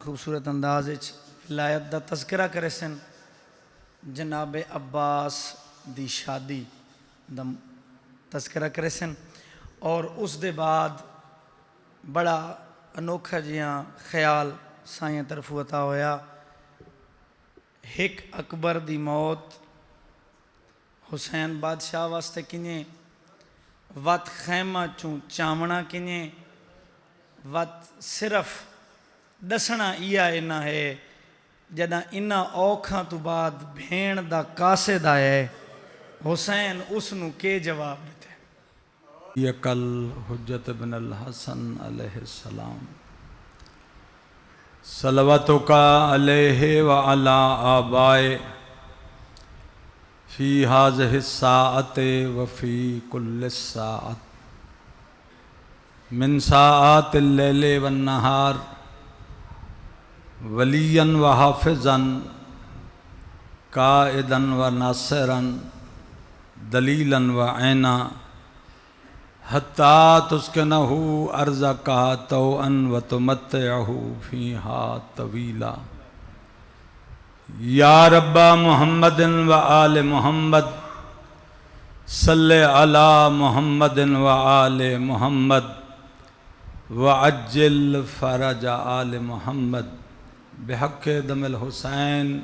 خوبصورت انداز ولایت دا تذکرہ کرے سن جناب عباس دی شادی دا تذکرہ کرے سن اور اس دے بعد بڑا انوکھا جیاں خیال سائیں طرف عطا ہویا ایک اکبر دی موت حسین بادشاہ واسطے کنیں وات خیمہ چوں چامنا کنیں وات صرف دسنا اینا ہے جدہ انہا اوکھاں تو بعد بھین دا کاسے دا ہے حسین اس نو کے جواب دیتے یکل حجت بن الحسن علیہ السلام صلواتک علیہ وعلا آبائے فی هذه الساعة وفی کل الساعة من ساعات اللیل والنہار ولیاً وحافظاً قائداً وناصراً دلیلاً وعینا حتیٰ تسکنہ ارزقہ طوعاً وتمتعہ فیہا طویلا یا رب محمد وآل محمد صلی علی محمد وآل محمد وعجل فرج آل محمد بحق دم الحسین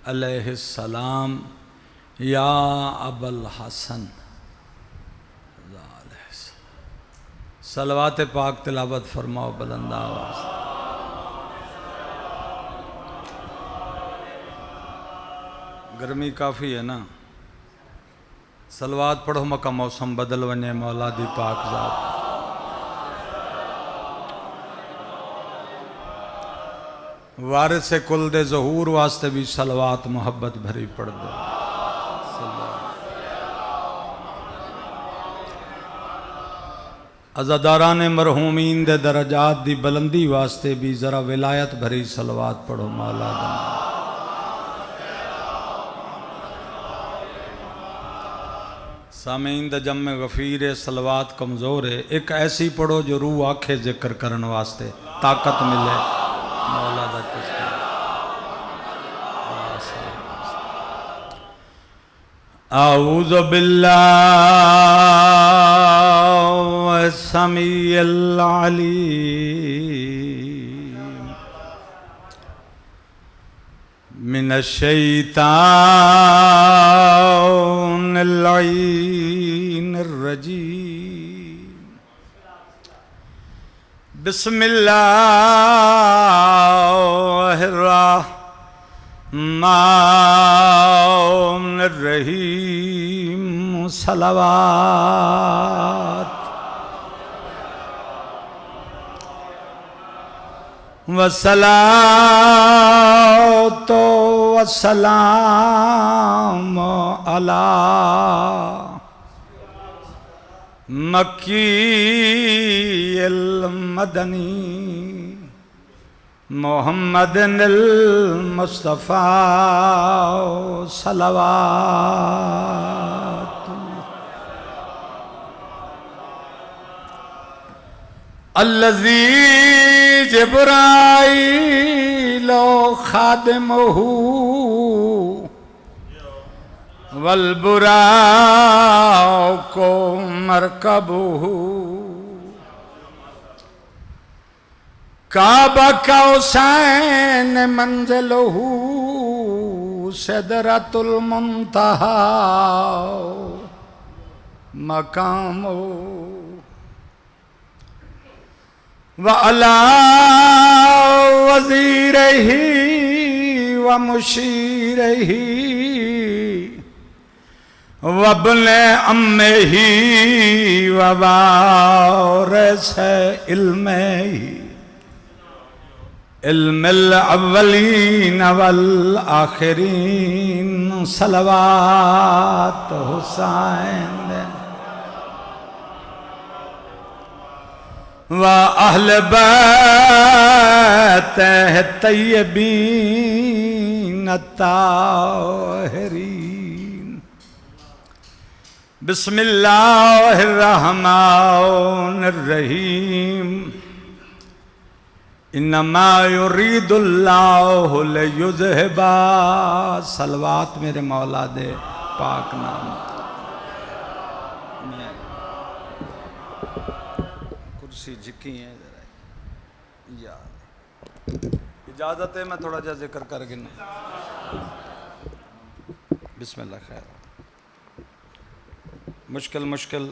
علیہ السلام یا ابا الحسن صلوات پاک تلاوت فرماؤ بلند آواز گرمی کافی ہے نا صلوات پڑھو مکہ موسم بدل ونجے مولا دی پاک ذات وارث کل دے ظہور واسطے بھی صلوات محبت بھری پڑھ دے عزاداران مرحومین دے درجات دی بلندی واسطے بھی ذرا ولایت بھری صلوات پڑھو مولا دن سامعین دا جمع غفیر صلوات کمزور ہے ایک ایسی پڑھو جو روح آنکھیں ذکر کرن واسطے طاقت ملے مولا دا تذکرہ اعوذ باللہ السمیع العلیم من الشیطان اللعین الرجیم بسم اللہ الرحمن الرحیم صلوات والصلاة والسلام علی مکی المدنی محمد المصطفیٰ صلوات الذی جبرائیل خادمہ والبراق مرکبہ کعبہ قوسین منزلہ سدرۃ المنتہی مقامہ وعلی وزیرہ ومشیرہ وابن امہ ووارث علمہ علم الاولین والآخرین صلوات حسین وأهل بيته الطيبين الطاهرين بسم الله الرحمن الرحيم انما یرید اللہ لیذہبا، صلوات میرے مولا دے پاک نام۔ میں کرسی جھکی ہے یا اجازت ہے میں تھوڑا جا ذکر کر گنا۔ بسم اللہ خیر۔ مشکل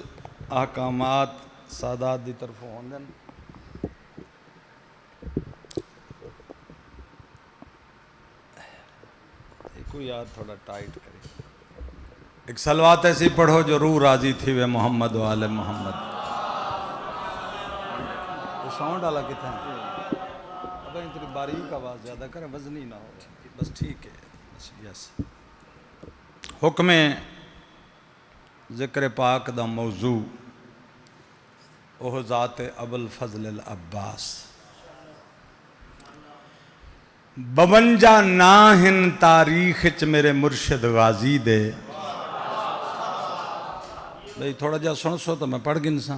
احکامات سادات دی طرف ہوندے ہیں۔ کوئی یار تھوڑا ٹائٹ کرے۔ ایک صلوات ایسی پڑھو جو روح راضی تھی وہ محمد و آل محمد۔ یہ ساؤنڈ والا کتنا ہے؟ اب اتنی باریک آواز زیادہ کرے، وزنی نہ ہو، بس ٹھیک ہے، بس یس۔ حکم ذکر پاک دا موضوع وہ ذات ابو الفضل العباس۔ 52 ناہن تاریخ چ میرے مرشد غازی دے۔ بھئی تھوڑا جا سن سو تو میں پڑھ گن سا،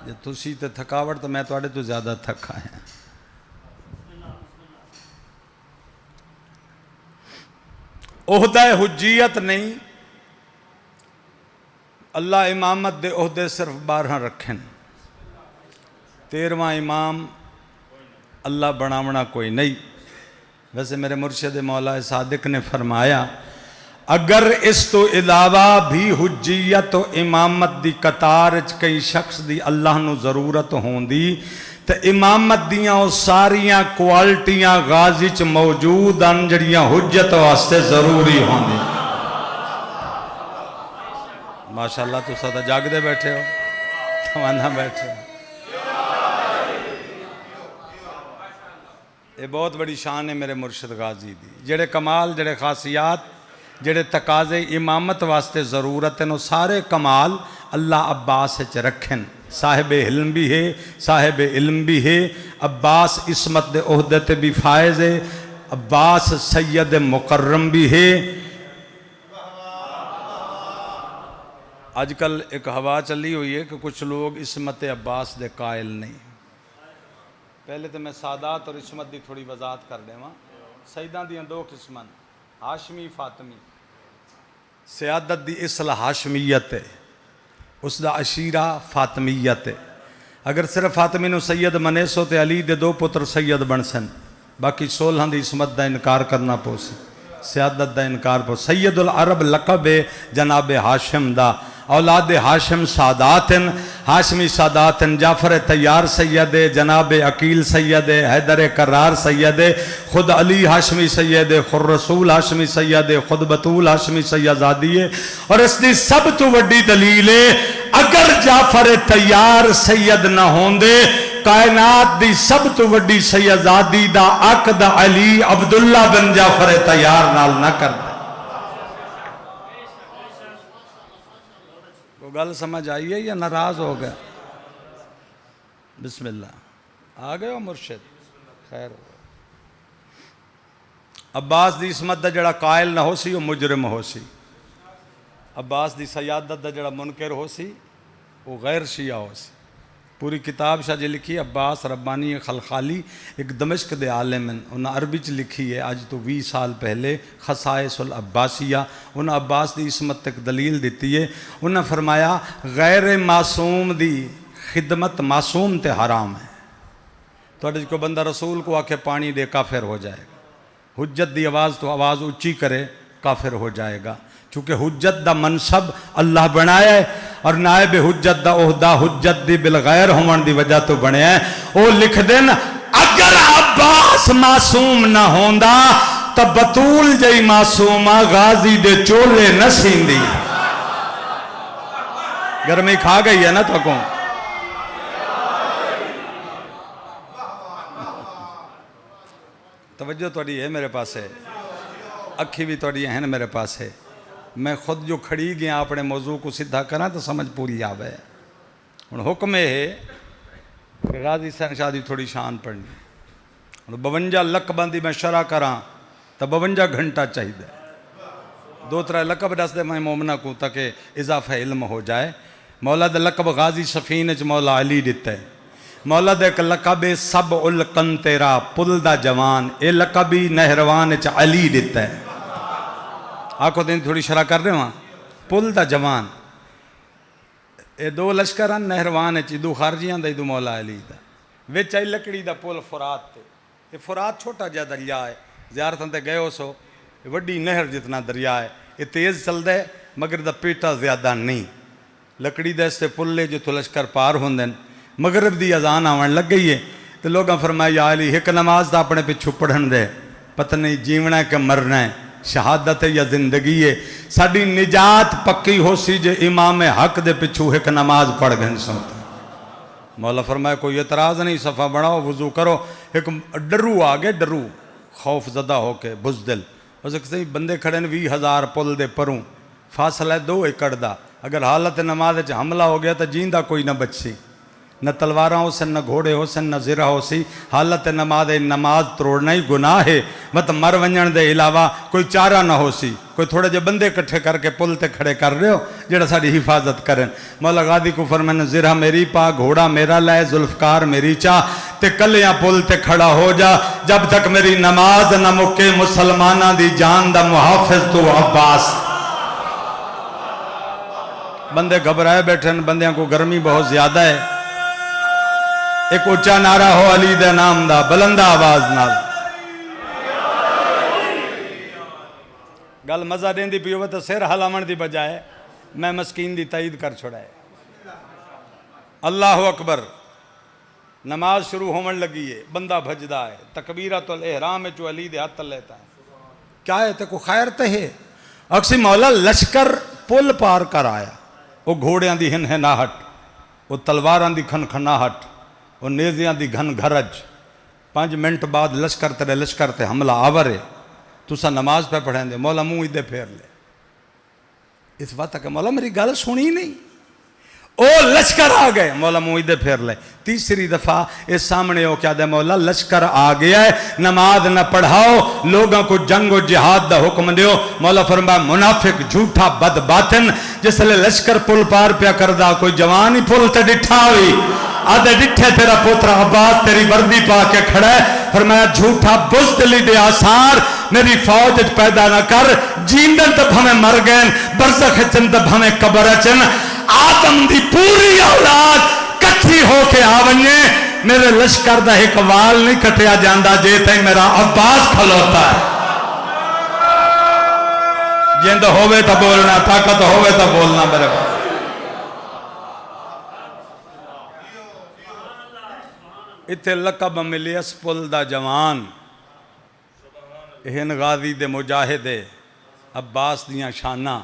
جے تسی تے تھکاوٹ تو میں تواڈے تو زیادہ تھکا ہے۔ عہدہ حجیت نہیں، اللہ امامت دے عہدے صرف 12 رکھن، 13واں امام اللہ بناونا کوئی نہیں۔ ویسے میرے مرشد مولا صادق نے فرمایا اگر اس تو علاوہ بھی حجیت و امامت دی قطار چ کئی شخص دی اللہ نو ضرورت ہوندی تو امامت دیاں او ساریاں کوالٹیاں غازی چ موجود ہیں جڑیاں حجت واسطے ضروری ہوندی۔ ماشاءاللہ تو سادہ جاگ دے بیٹھے ہو، تمہانا بیٹھے ہو۔ یہ بہت بڑی شان ہے میرے مرشد غازی دی، جڑے کمال، جڑے خاصیات، جڑے تقاضے امامت واسطے ضرورت ہیں، وہ سارے کمال اللہ عباس چ رکھن۔ صاحب علم بھی ہے، صاحب علم بھی ہے، عباس عصمت دے عہدے تے بھی فائز ہے، عباس سید مکرم بھی ہے۔ آج کل ایک ہوا چلی ہوئی ہے کہ کچھ لوگ عصمت عباس دے قائل نہیں۔ پہلے تو میں سادات اور عصمت دی تھوڑی وضاحت کر دیں وہاں۔ سیدان دیاں 2 قسمان، ہاشمی فاطمی۔ سیادت دی اصل ہاشمیت ہے، اس دا عشیرہ فاطمیت ہے۔ اگر صرف فاطمی نو سید منے سو تے علی دے 2 پتر سید بن سن، باقی 16 دی عصمت دا انکار کرنا پوسی، سیادت دا انکار پوسی۔ سید العرب لقب ہے جناب ہاشم دا، اولاد ہاشم ساداتن، ہاشمی ساداتن، جعفر طیار سید، جناب عقیل سید، حیدر کرار سید، خود علی ہاشمی سید، خود رسول ہاشمی سید، خود بطول ہاشمی سیدزادی ہے۔ اور اس دی سب تو وڈی دلیل ہے اگر جعفر طیار سید نہ ہوندے کائنات دی سب تو وڈی سیدزادی دا عقد علی عبداللہ بن جعفر طیار نال نہ کر دے۔ گل سمجھ آئیے یا ناراض ہو گیا؟ بسم اللہ، آ گئے ہو مرشد؟ خیر ہو۔ عباس دی عصمت دا جڑا قائل نہ ہو سی وہ مجرم ہو سی، عباس دی سیادت دا جڑا منکر ہو سی وہ غیر شیعہ ہو سی۔ پوری کتاب شاہ جی لکھی عباس ربانی خلخالی، ایک دمشق دے عالم ہیں، انہاں عربی چ لکھی ہے آج تو 20 سال پہلے، خصائص العباسیہ۔ انہاں عباس دی عصمت تک دلیل دیتی ہے۔ انہاں فرمایا غیر معصوم دی خدمت معصوم تے حرام ہے۔ تو کو بندہ رسول کو آکے پانی دے کافر ہو جائے گا، حجت دی آواز تو آواز اونچی کرے کافر ہو جائے گا، چونکہ حجت دا منصب اللہ بنایا ہے اور نائب حجت دا عہدہ حجت دی بالغیر ہون دی وجہ تو بنے ہیں۔ وہ لکھ دین اگر عباس معصوم نہ ہوندا تو بطول جئی معصومہ غازی دے چولے نہ سیندی۔ گرمی کھا گئی ہے نا تو کون؟ توجہ توڑی ہے میرے پاس ہے، اکھی بھی توڑی ہیں میرے پاس ہے۔ میں خود جو کھڑی گیا اپنے موضوع کو سدھا کرنا تو سمجھ پوری آوے۔ حکم ہے کہ غازی سین شاہ دی تھوڑی شان پڑھنی۔ 52 لک بندی میں شرح کراں تو 52 گھنٹہ چاہی دے، 2-3 لقب دس دے میں مومنہ کو تاکہ اضافہ علم ہو جائے۔ مولا دا لقب غازی سفین چ مولا علی دیتا ہے۔ مولا دے ایک لقب سب القن تیرا پل دا جوان، اے لقبی نہروان چ علی دیتا ہے. آکھو دین تھوڑی شرح کر رہے ہاں. پل دا جوان اے دو لشکران نہروان چ دو خارجیاں دا دو مولا علی دا وچ اے لکڑی دا پل فرات تے. یہ فرات چھوٹا جا دریا ہے، زیارتاں تے گئے ہو سو وڈی نہر جتنا دریا ہے. یہ تیز چلدا ہے مگر دا پیٹا زیادہ نہیں. لکڑی دے سے پلے جو تو لشکر پار ہوندے، مغرب دی اذان آون لگ گئی ہے تو لوگاں فرمایا یا علی ایک نماز دا اپنے پچھو پڑھن دے، پتہ نہیں جیونا ہے کہ مرنا ہے، شہادت ہے یا زندگی ہے. ساڈی نجات پکی ہو سی جے امام حق دے پچھو ایک نماز پڑھ گئے سوتا. مولا فرمایا کوئی اعتراض نہیں، صفحہ بڑھاؤ وضو کرو. ایک ڈرو آگے، ڈرو خوف زدہ ہو کے بزدل ہو سکتے ہیں بندے کھڑے ہیں 20,000 پل دے پروں، فاصلہ ہے 2 ایکڑ دا. اگر حالت نماز حملہ ہو گیا تو جیندہ کوئی نہ بچ سی، نہ تلواراں ہو سن، نہ گھوڑے ہو سن، نہ زرہ ہو سی. حالت نماز توڑنا ہی گناہ ہے. مت مر ونجن دے علاوہ کوئی چارہ نہ ہو سی. کوئی تھوڑے جے بندے کٹھے کر کے پل تے کھڑے کر رہے ہو جڑا ساڑی حفاظت کریں. مولا غازی کو فرمایا زرہ میری پا، گھوڑا میرا لائے، ذوالفقار میری چاہ، تے کلیاں پل تے کھڑا ہو جا جب تک میری نماز نہ مکے. مسلمانہ دی جان دا محافظ تو عباس. بندے گھبرائے بیٹھے، بندیاں کو گرمی بہت زیادہ ہے. ایک اچھا نعرہ ہو علی دے نام دا بلندہ آواز نال. گل مزہ دین دی پیو تو سر ہلاون دی بجائے میں مسکین دی تائید کر چھوڑا ہے. اللہ اکبر. نماز شروع ہومن لگی ہے، بندہ بھجدا ہے، تکبیرۃ الاحرام چو علی دے ہاتھ لیتا ہے. کیا ہے تے کو خیر تے ہے. اکسی مولا لشکر پل پار کر آیا. وہ گھوڑیاں دی ہن ہناہٹ، وہ تلواراں دی کھن کھناہٹ، وہ نیزیاں دی گھن گھرج. 5 منٹ بعد لشکر تیرے لشکر تے حملہ آورے. تسا نماز پہ پڑھیں دے. مولا منہ ادھے پھیر لے. اس وقت کہ مولا میری گل سنی نہیں. او لشکر آ گئے. مولا منہ ادھے پھیر لے. تیسری دفعہ اس سامنے ہو کیا دے مولا لشکر آ گیا ہے، نماز نہ پڑھاؤ، لوگوں کو جنگ و جہاد دا حکم دیو. مولا فرمایا منافق جھوٹا بد باطن. جس لئے لشکر پل پار پیا کردہ کوئی جوانی پل تے ڈٹھا ہوئی آدھے ڈٹھے تیرا پوترا عباس تیری وردی پا کے کھڑا ہے. فرمایا جھوٹا بزدلی دے آثار میری فوج پیدا نہ کر. جیندن تب ہمیں مر گئے، برزخ چن تب ہمیں قبر چن. آدم دی پوری اولاد کٹھی ہو کے آونیے. میرے لشکر دا ایک وال نہیں کٹیا جاندہ جے تھے میرا عباس کھلوتا ہے. جیندہ ہوئے تا بولنا، طاقت ہوئے تا بولنا میرے پاس. اتھے لقب ملی اس پل دا جوان. ہن غازی دے مجاہدے عباس دیاں شانہ.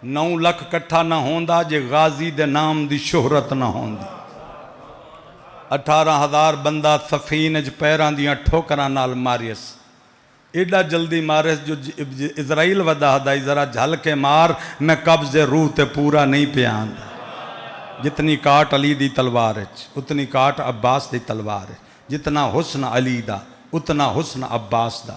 9 لکھ کٹھا نہ ہوندا جے غازی دے نام دی شہرت نہ ہوندی. 18,000 بندہ سفینج پیران دیاں ٹھوکران نال ماریس. ایڈا جلدی مارس جو اسرائیل ودا دا ذرا جھل کے مار، میں قبض روح تے پورا نہیں پیان. جتنی کاٹ علی دی تلوار ہے اتنی کاٹ عباس دی تلوار ہے. جتنا حسن علی دا اتنا حسن عباس دا.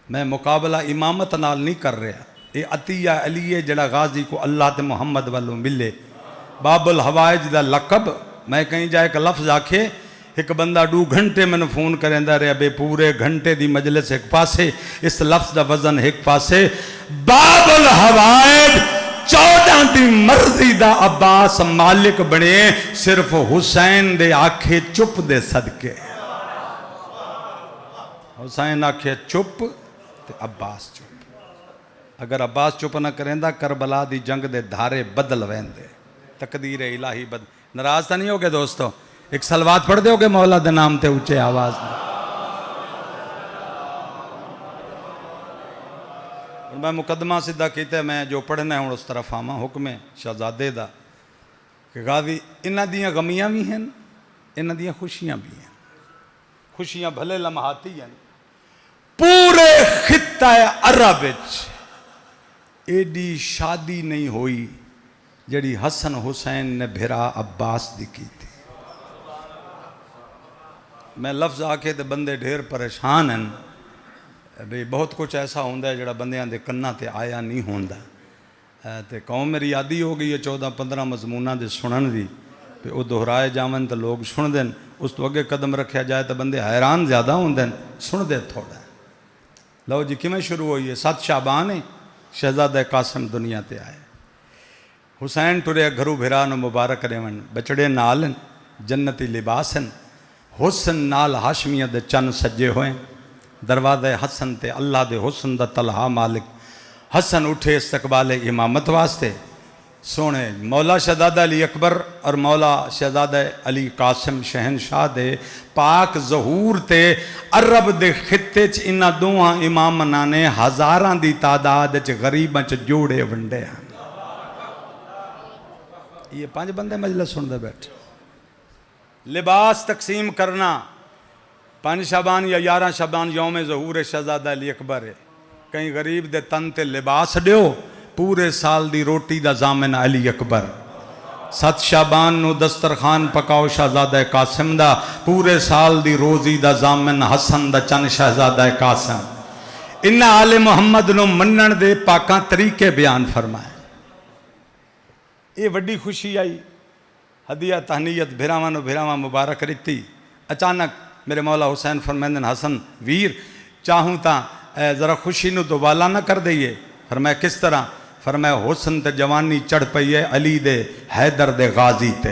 میں مقابلہ امامت نال نہیں کر رہا. یہ عطیہ علی ہے جڑا غازی کو اللہ تے محمد والوں ملے. باب الحوائج دا لقب. میں کہیں جائے کہ لفظ آکھے ایک بندہ 2 گھنٹے میں نے فون کریں دا رہے بے پورے گھنٹے دی مجلس ایک پاسے، اس لفظ دا وزن ایک پاسے. باب الحوائج 14 دی مرضی دا عباس مالک بنے صرف حسین دے آکھے چپ دے صدقے. حسین آکھے چپ تے عباس چپ. اگر عباس چپ نہ کریں دا کربلا دی جنگ دے دھارے بدل ویندے. تقدیر الہی بدل. ناراض تا نہیں ہوگے دوستو؟ ایک سلوات پڑھ دے ہوگے مولا دے نام تے اونچے آواز میں. میں مقدمہ سدھا کیتے میں جو پڑھنا ہے اس طرف آما. حکم شہزادے دا کہ غازی انہاں دیاں غمیاں بھی ہیں، انہاں دیاں خوشیاں بھی ہیں. خوشیاں بھلے لمحاتی ہیں. پورے خطہ عرب وچ ایڈی شادی نہیں ہوئی جڑی حسن حسین نے بھرا عباس دی کی تھی. میں لفظ آکے تے بندے ڈھیر پریشان ہیں بھئی بہت کچھ ایسا ہوندہ ہے جڑا بندیاں دے کناں تے آیا نہیں ہوندہ. تے قوم میری یادی ہو گئی ہے 14-15 مضمونہ دے سنن دی. کہ وہ دہرائے جاون تو لوگ سن دین، اس تو اگے قدم رکھیا جائے تو بندے حیران زیادہ ہوں دین، سن دے تھوڑا ہے۔ لو جی کیویں شروع ہوئی ہے؟ 7 شعبان ہے شہزادہ قاسم دنیا تے آئے، حسین ٹریا گھرو بھرا نو مبارک ریون، بچڑے نال جنتی لباس ہیں، حسن نال ہاشمیہ دے چن سجے ہوئے، دروازے حسن تے اللہ دے حسن دا طلحہ مالک، حسن اٹھے استقبال امامت واسطے، سونے مولا شہزادہ علی اکبر اور مولا شہزادہ علی قاسم شہنشاہ دے پاک ظہور تے عرب دے خطے چ انہاں دوہاں اماماں نے ہزاراں دی تعداد چ غریباں چ جوڑے ونڈے ہیں۔ یہ 5 بندے مجلس سن دے بیٹھے، لباس تقسیم کرنا 5 شعبان یا 11 شعبان یوم ظہور شہزادہ علی اکبر ہے، کہیں غریب دے تن تے لباس دیو، پورے سال دی روٹی دا ضامن علی اکبر۔ 7 شعبان نو دسترخوان پکاؤ شہزادہ قاسم دا، پورے سال دی روزی دا ضامن حسن دا چن شہزادہ قاسم۔ انہاں آل محمد نو منن دے پاکاں طریقے بیان فرمائے۔ یہ وڈی خوشی آئی، ہدیہ تہنیت بھراواں نو بھراواں مبارک رتی۔ اچانک میرے مولا حسین فرمیندن حسن ویر چاہوں تا ذرا خوشی نو دوبالا نہ کر دئیے۔ فرمایا کس طرح؟ فرمایا حسن تے جوانی چڑھ پئی ہے علی دے حیدر دے غازی تے،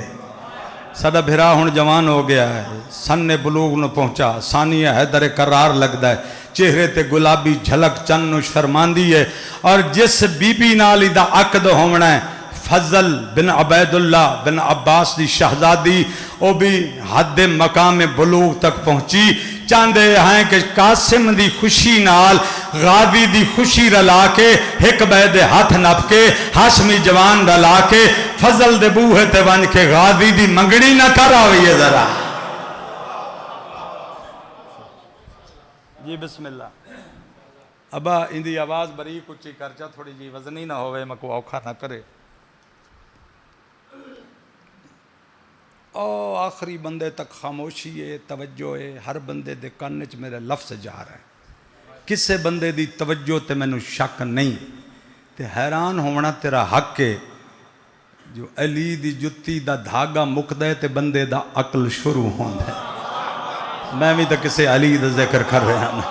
ساڈا بھرا ہن جوان ہو گیا ہے، سن بلوغ نو پہنچا، ثانی حیدر قرار لگدا ہے، چہرے تے گلابی جھلک چن نو شرماندی ہے، اور جس بی بی نال دا عقد ہونا ہے فضل بن عبید اللہ بن عباس دی شہزادی، او بھی حد مقام بلوغ تک پہنچی، چاندے ہیں کہ قاسم دی خوشی نال غازی دی خوشی رلا کے، ایک بید ہاتھ نپ کے، ہاشمی جوان رلا کے، فضل دے بوہے تے ون کے غازی دی منگڑی نہ کر آوئی ہے ذرا جی بسم اللہ۔ ابا اندی آواز بریک اچھی کرچا تھوڑی جی وزنی نہ ہوئے مکو اوکھا نہ کرے۔ او آخری بندے تک خاموشی ہے، توجہ ہے، ہر بندے دے کانچ میرے لفظ جا رہا ہے، کسے بندے دی توجہ تے میں نو شک نہیں، تے حیران ہونا تیرا حق ہے، جو علی دی جتی دا دھاگا مقدے تے بندے دا عقل شروع ہوندہ ہے۔ میں بھی تو کسے علی دا ذکر کر رہا نا،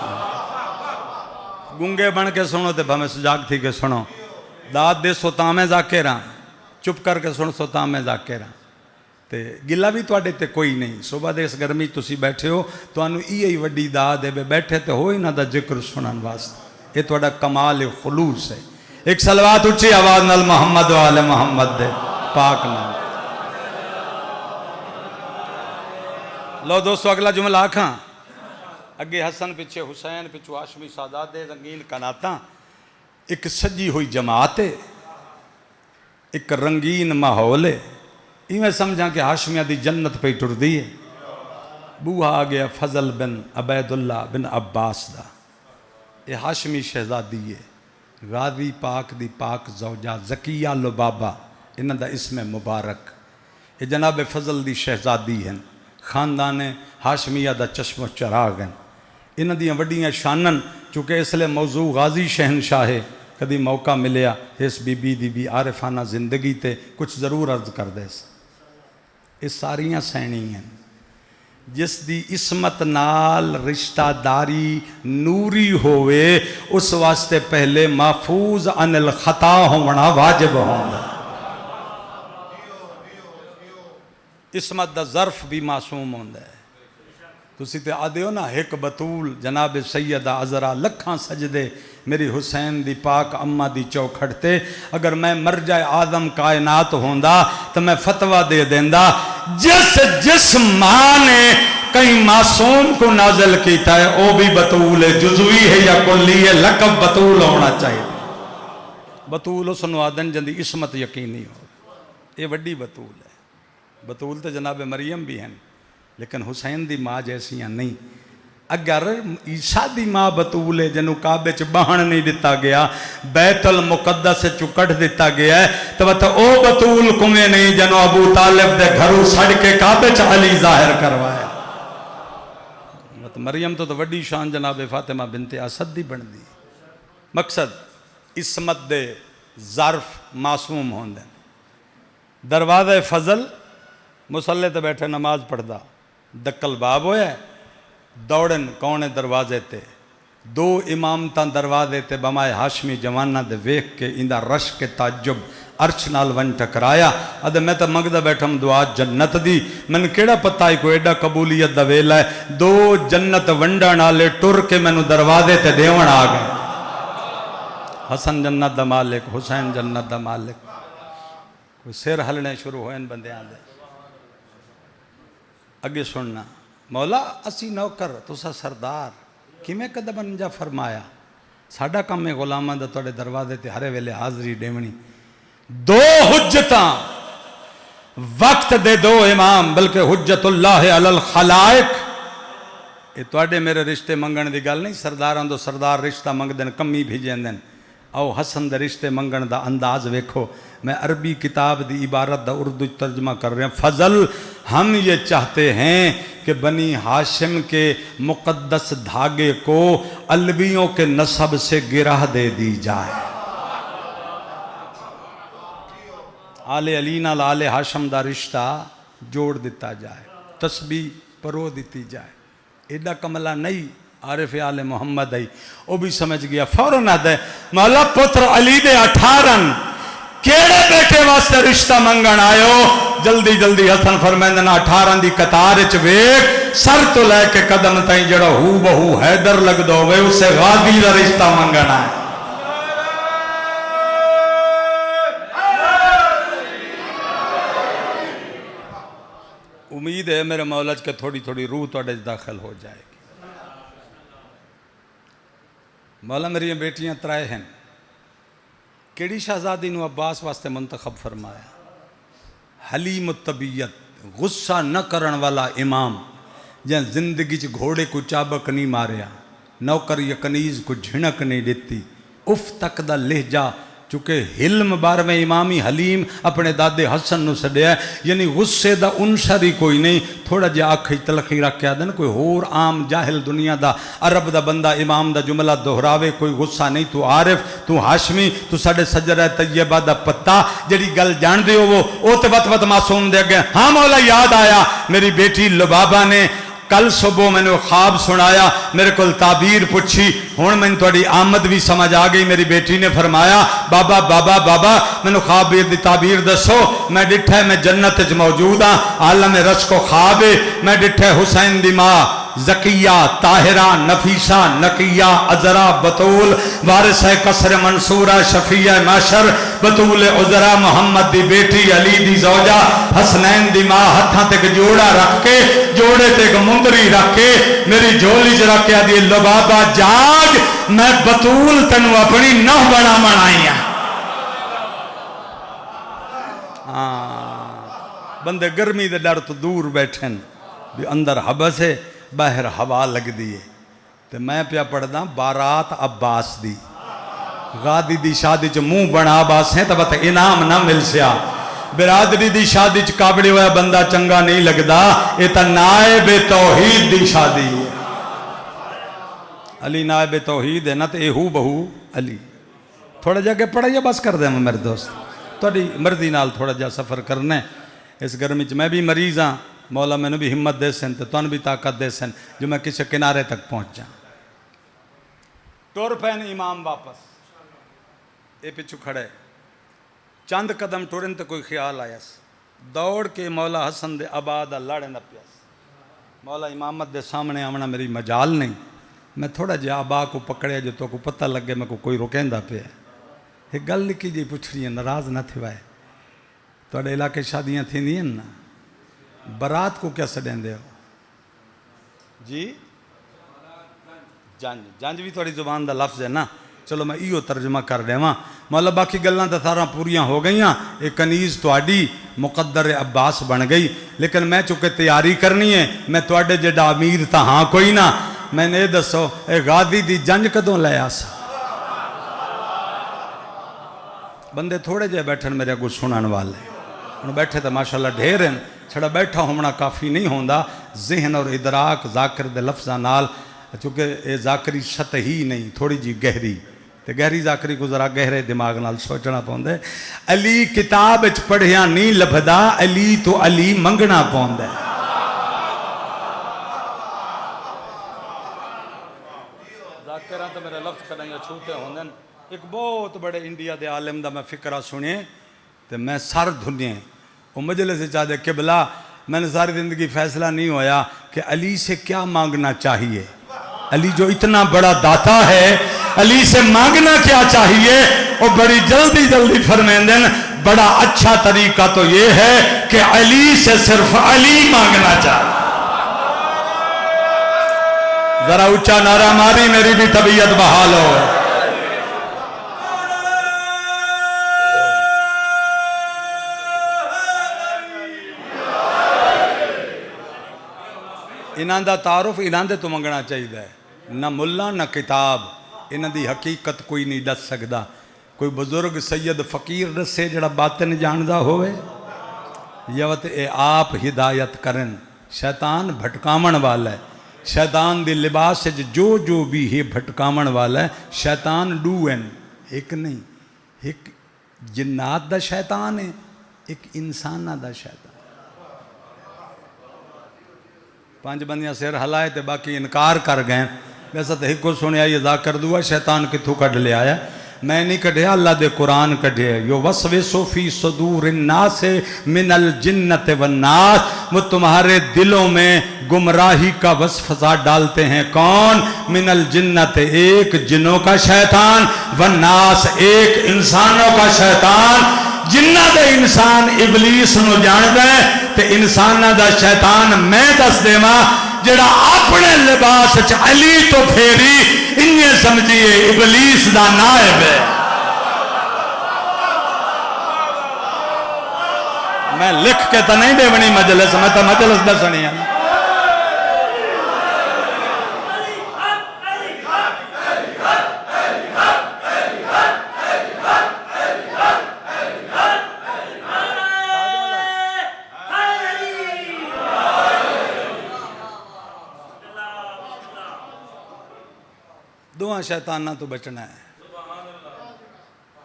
گنگے بن کے سنو تے بھمیں سجاگ تھی کے سنو، داد دے سوتامیں ذاکرہ، چپ کر کے سنو سوتامیں ذاکرہ، تے گلہ بھی تو آڈے تے کوئی نہیں، صبح دے اس گرمی تسی بیٹھے ہو تو انہوں ای وڈی دا دے بے بیٹھے تے ہوئی نہ دا ذکر سنن واسطہ، یہ تو آڈا کمال خلوص ہے۔ ایک صلوات اچھی آواز نال محمد و آل محمد دے پاک نام۔ لو دوستو اگلا جملہ آکھاں، اگے حسن پچھے حسین پچھو ہاشمی سادات دے رنگین کناتاں، ایک سجی ہوئی جماعت ہے، ایک رنگین ماحول ہے، میں سمجھا کہ ہاشمیہ دی جنت پہ ٹر دی ہے۔ بوہا آگیا فضل بن عبید اللہ بن عباس دا، یہ ہاشمی شہزادی ہے، غازی پاک دی پاک زوجہ زکیہ لبابہ انہاں دا اسم مبارک، یہ جناب فضل دی شہزادی ہیں، خاندان ہاشمیہ دا چشم و چراغ ہیں، انہاں دیاں وڈیاں شانن، چونکہ اس لئے موضوع غازی شہنشاہ ہے، کدی موقع ملیا اس بی بی دی بھی عارفانہ زندگی تے کچھ ضرور عرض کر دے۔ یہ ساریاں سینی ہیں، جس دی اسمت نال رشتہ داری نوری ہوئے، اس واسطے پہلے محفوظ عن الخطا ہونا واجب ہونا، اسمت دا ظرف بھی معصوم ہوندہ ہے۔ تسی تے آدھے ہو نا ایک بطول جناب سیدہ عذرا لکھاں سجدے میری حسین دی پاک اماں دی چوکھڑتے، اگر میں مرجع آدم کائنات ہوندہ تو میں فتوہ دے دیندہ، جس ماں نے کہیں معصوم کو نازل کیتا ہے وہ بھی بطول ہے، جزوی ہے یا کلی ہے، لقب بطول ہونا چاہیے۔ بطول اس نوادن جندی اسمت یقینی ہو، یہ وڈی بطول ہے۔ بطول تو جناب مریم بھی ہیں، لیکن حسین دی ماں جیسیاں نہیں۔ اگر عیسیٰ دی ماں بطول ہے جنہوں کعبے چ بہن نہیں دیتا گیا، بیت المقدس سے چکٹ دیتا گیا ہے، تو بتا او بطول کمیں نہیں جنہوں ابو طالب دے گھروں سڑ کے کعبے چ علی ظاہر کروایا۔ مریم تو وڈی شان جناب فاطمہ بنت اسد دی بن دی۔ مقصد اسمت دے ظرف معصوم ہوندے، دروازہ فضل مسلے تے بیٹھے نماز پڑھدا، دکل باب ہویا ہے، دوڑن کونے دروازے تے، دو امامتاں دروازے تے بمائے ہاشمی جوانہ دے ویکھ کے اندہ رش کے تعجب عرش نال ون ٹکرایا، ادھے میں تا مگدہ بیٹھم دعا جنت دی، میں کیڑا پتہ ہے کوئی ایڈا قبولیت دا ویلا ہے، دو جنت ونڈا نالے ٹر کے میں دروازے تے دیون آ گئے، حسن جنت دا مالک، حسین جنت دا مالک، کوئی سیر ہلنے شروع ہوئے ان بندیاں دے۔ اگے سننا، مولا اسی نوکر تسا سردار کیویں قدم انجا فرمایا، ساڈا کم ہے غلاماں دا تواڈے دروازے تے ہر ویلے حاضری دیونی، دو حجتاں وقت دے دو امام بلکہ حجت اللہ علی الخلائق، یہ تواڈے میرے رشتے منگن دی گل نہیں، سرداراں دو سردار رشتہ منگ دین کمی بھیجیں دین، او حسن دے رشتے منگن دا انداز ویکھو، میں عربی کتاب دی عبارت دا اردو ترجمہ کر رہے ہیں، فضل ہم یہ چاہتے ہیں کہ بنی ہاشم کے مقدس دھاگے کو علویوں کے نسب سے گرہ دے دی جائے، آل علی نال آل ہاشم دا رشتہ جوڑ دیتا جائے، تسبیح پرو دیتی جائے، ایڈا کملہ نہیں، عارف آل محمد ہے، وہ بھی سمجھ گیا، فوراً آدھے مولا پتر علی دے 18 کیڑے بیٹے واسطے رشتہ منگن آئے ہو، جلدی جلدی حسن فرمائندن 18 دی قطارچ ویک سر تو لے کے قدم تائیں جڑا ہو بہو حیدر لگ دو وے اسے غازی دا رشتہ منگن آئے۔ امید ہے میرے مولج کے تھوڑی تھوڑی روح توڑے داخل ہو جائے گی۔ مولا میری بیٹیاں ترائے ہیں، کیڑی شہزادی نو عباس واسطے منتخب فرمایا، حلیم الطبیعت، غصہ نہ کرن والا امام، جہاں زندگی چ گھوڑے کو چابک نہیں ماریا، نوکر یا کنیز کو جھنک نہیں دیتی، اف تک دا لہجہ، چونکہ حلم بارہویں امامی حلیم اپنے دادے حسن نو سڈیا ہے، یعنی غصے دا عنصر ہی کوئی نہیں، تھوڑا جا آکھی تلخی رکھ کے آدھن کوئی ہور عام جاہل دنیا دا عرب دا بندہ امام دا جملہ دہراوے، کوئی غصہ نہیں، تو عارف، تو ہاشمی، تو ساڑھے سجرہ طیبہ دا پتہ، جڑی گل جان دے ہو وہ تے وط وط معصوم دے گئے، ہاں مولا یاد آیا، میری بیٹی لبابہ نے کل صبح میں نے خواب سنایا، میرے کل تعبیر پوچھی، ہون میں نے توڑی آمد بھی سمجھ آگئی، میری بیٹی نے فرمایا بابا بابا بابا میں نے خواب دی تعبیر دسو، میں ڈٹھے میں جنت جو موجود ہاں، عالم رس کو خواب ہے، میں ڈٹھے حسین دی ماں زکیہ طاہرہ نفیسہ نقیہ عذرا بطول وارث قصر منصورہ شفیع معشر بطول عذرا محمد دی بیٹی علی دی زوجہ حسنین دی ماں ہتھاں تک جوڑا رکھ کے جوڑے تک مندری رکھ کے میری جھولی چ رکھ کے دی لبابہ جاگ میں بطول تنو اپنی نہ بنا منائیاں۔ بندے گرمی دے ڈر تو دور بیٹھن بھی اندر حبس ہے باہر ہوا لگ دیئے، تو میں پیا پڑھدا بارات عباس دی، غادی دی شادی چ منہ بنا عباس ہیں تو بتا انعام نہ مل سیا، برادری دی شادی چ کابڑے ہویا بندہ چنگا نہیں لگدا، یہ تا نائب توحید دی شادی ہے، علی نائب توحید ہے نا، تو اے ہو بہو علی، تھوڑا جا کے پڑھائیے بس کر دیں میرے دوست، تھوڑی مرضی نال تھوڑا جا سفر کرنے، اس گرمی چ میں بھی مریض ہاں، مولا میں نے بھی ہمت دے سن تو تن بھی طاقت دے سن جو میں کسی کنارے تک پہنچ جاؤں۔ ٹور پین امام واپس اے پچھو کھڑے چند قدم ٹورن تو کوئی خیال آیا دوڑ کے مولا حسن دے آباد لڑے نہ پیاس، مولا امامت دے سامنے آمنا میری مجال نہیں، میں تھوڑا جا آبا کو پکڑے جو تو کو پتہ لگے میں کو کوئی رکیندہ پہ ہے، ایک گل لکھی جی پوچھ رہی ہے ناراض نہ تھی وائے تو اڑے علاقے شادیاں تھی نہیں نا، برات کو کیا سڑیں دے ہو جی، جانج جانج بھی تھوڑی زبان دا لفظ ہے نا، چلو میں ایو ترجمہ کر دے ماں مولا باقی گلنا تا سارا پوریاں ہو گئیاں، ایک کنیز تواڈی مقدر عباس بن گئی، لیکن میں چونکہ تیاری کرنی ہے میں تواڈے جڑا امیر تا ہاں کوئی نہ، میں نے دسو اے غازی دی جنج کدوں لے آسا، بندے تھوڑے جے بیٹھن میرے کو سنن والے انہوں بیٹھے تو ماشاءاللہ ڈھیر ہیں، چھڑا بیٹھا ہونا کافی نہیں ہوندا، ذہن اور ادراک ذاکر دے لفظہ نال، چونکہ اے ذاکری سطح ہی نہیں تھوڑی جی گہری، تے گہری ذاکری کو ذرا گہرے دماغ نال سوچنا پوندا ہے. علی کتاب وچ پڑھیا نہیں لبھدا، علی تو علی منگنا پوندا ہے. ذاکراں تو میرے لفظ کدائیں چھوٹے ہوندے. ایک بہت بڑے انڈیا دے عالم دا میں فکرہ سنے تے میں سر دھنے وہ مجلس سے چاہ دے قبلہ میں نے ساری زندگی فیصلہ نہیں ہویا کہ علی سے کیا مانگنا چاہیے. علی جو اتنا بڑا داتا ہے علی سے مانگنا کیا چاہیے. وہ بڑی جلدی فرمیندن بڑا اچھا طریقہ تو یہ ہے کہ علی سے صرف علی مانگنا چاہیے. ذرا اونچا نعرہ ماری میری بھی طبیعت بحال ہو. انہاں دا تعارف انہاں دے تو منگنا چاہیے. نہ ملا نہ کتاب انہاں دی حقیقت کوئی نہیں دس سکدا. کوئی بزرگ سید فقیر دسے جڑا باطن جاندا ہوئے یا اے آپ ہدایت کرن. شیطان بھٹکاون والا ہے. شیطان دی لباس جو بھی ہے بھٹکاون والا ہے. شیطان ڈوئن ایک نہیں، ایک جنات دا شیطان ہے، ایک انسانہ دا شیطان. 5 بندیاں سیر ہلائے تے باقی انکار کر گئے. ویسا تو ایک کو سنیا یہ ذاکر دعا شیطان کتھوں کڈ لے آیا. میں نہیں کڈھیا، اللہ دے قرآن کڈھے. یو وسوسو فی صدور الناس من الجنت والناس. وہ تمہارے دلوں میں گمراہی کا وسوسہ ڈالتے ہیں. کون؟ من الجنت ایک جنوں کا شیطان، والناس ایک انسانوں کا شیطان. جنہ دے انسان ابلیس نو جان دے تے انسانہ دا شیطان میں دس دے ماں جڑا اپنے لباس چ علی تو پھیری انہیں سمجھئے ابلیس دا نائب ہے. میں لکھ کے تا نہیں دے بنی مجلس، میں تا مجلس دا سنی ہے. دعا شیطانہ تو بچنا ہے.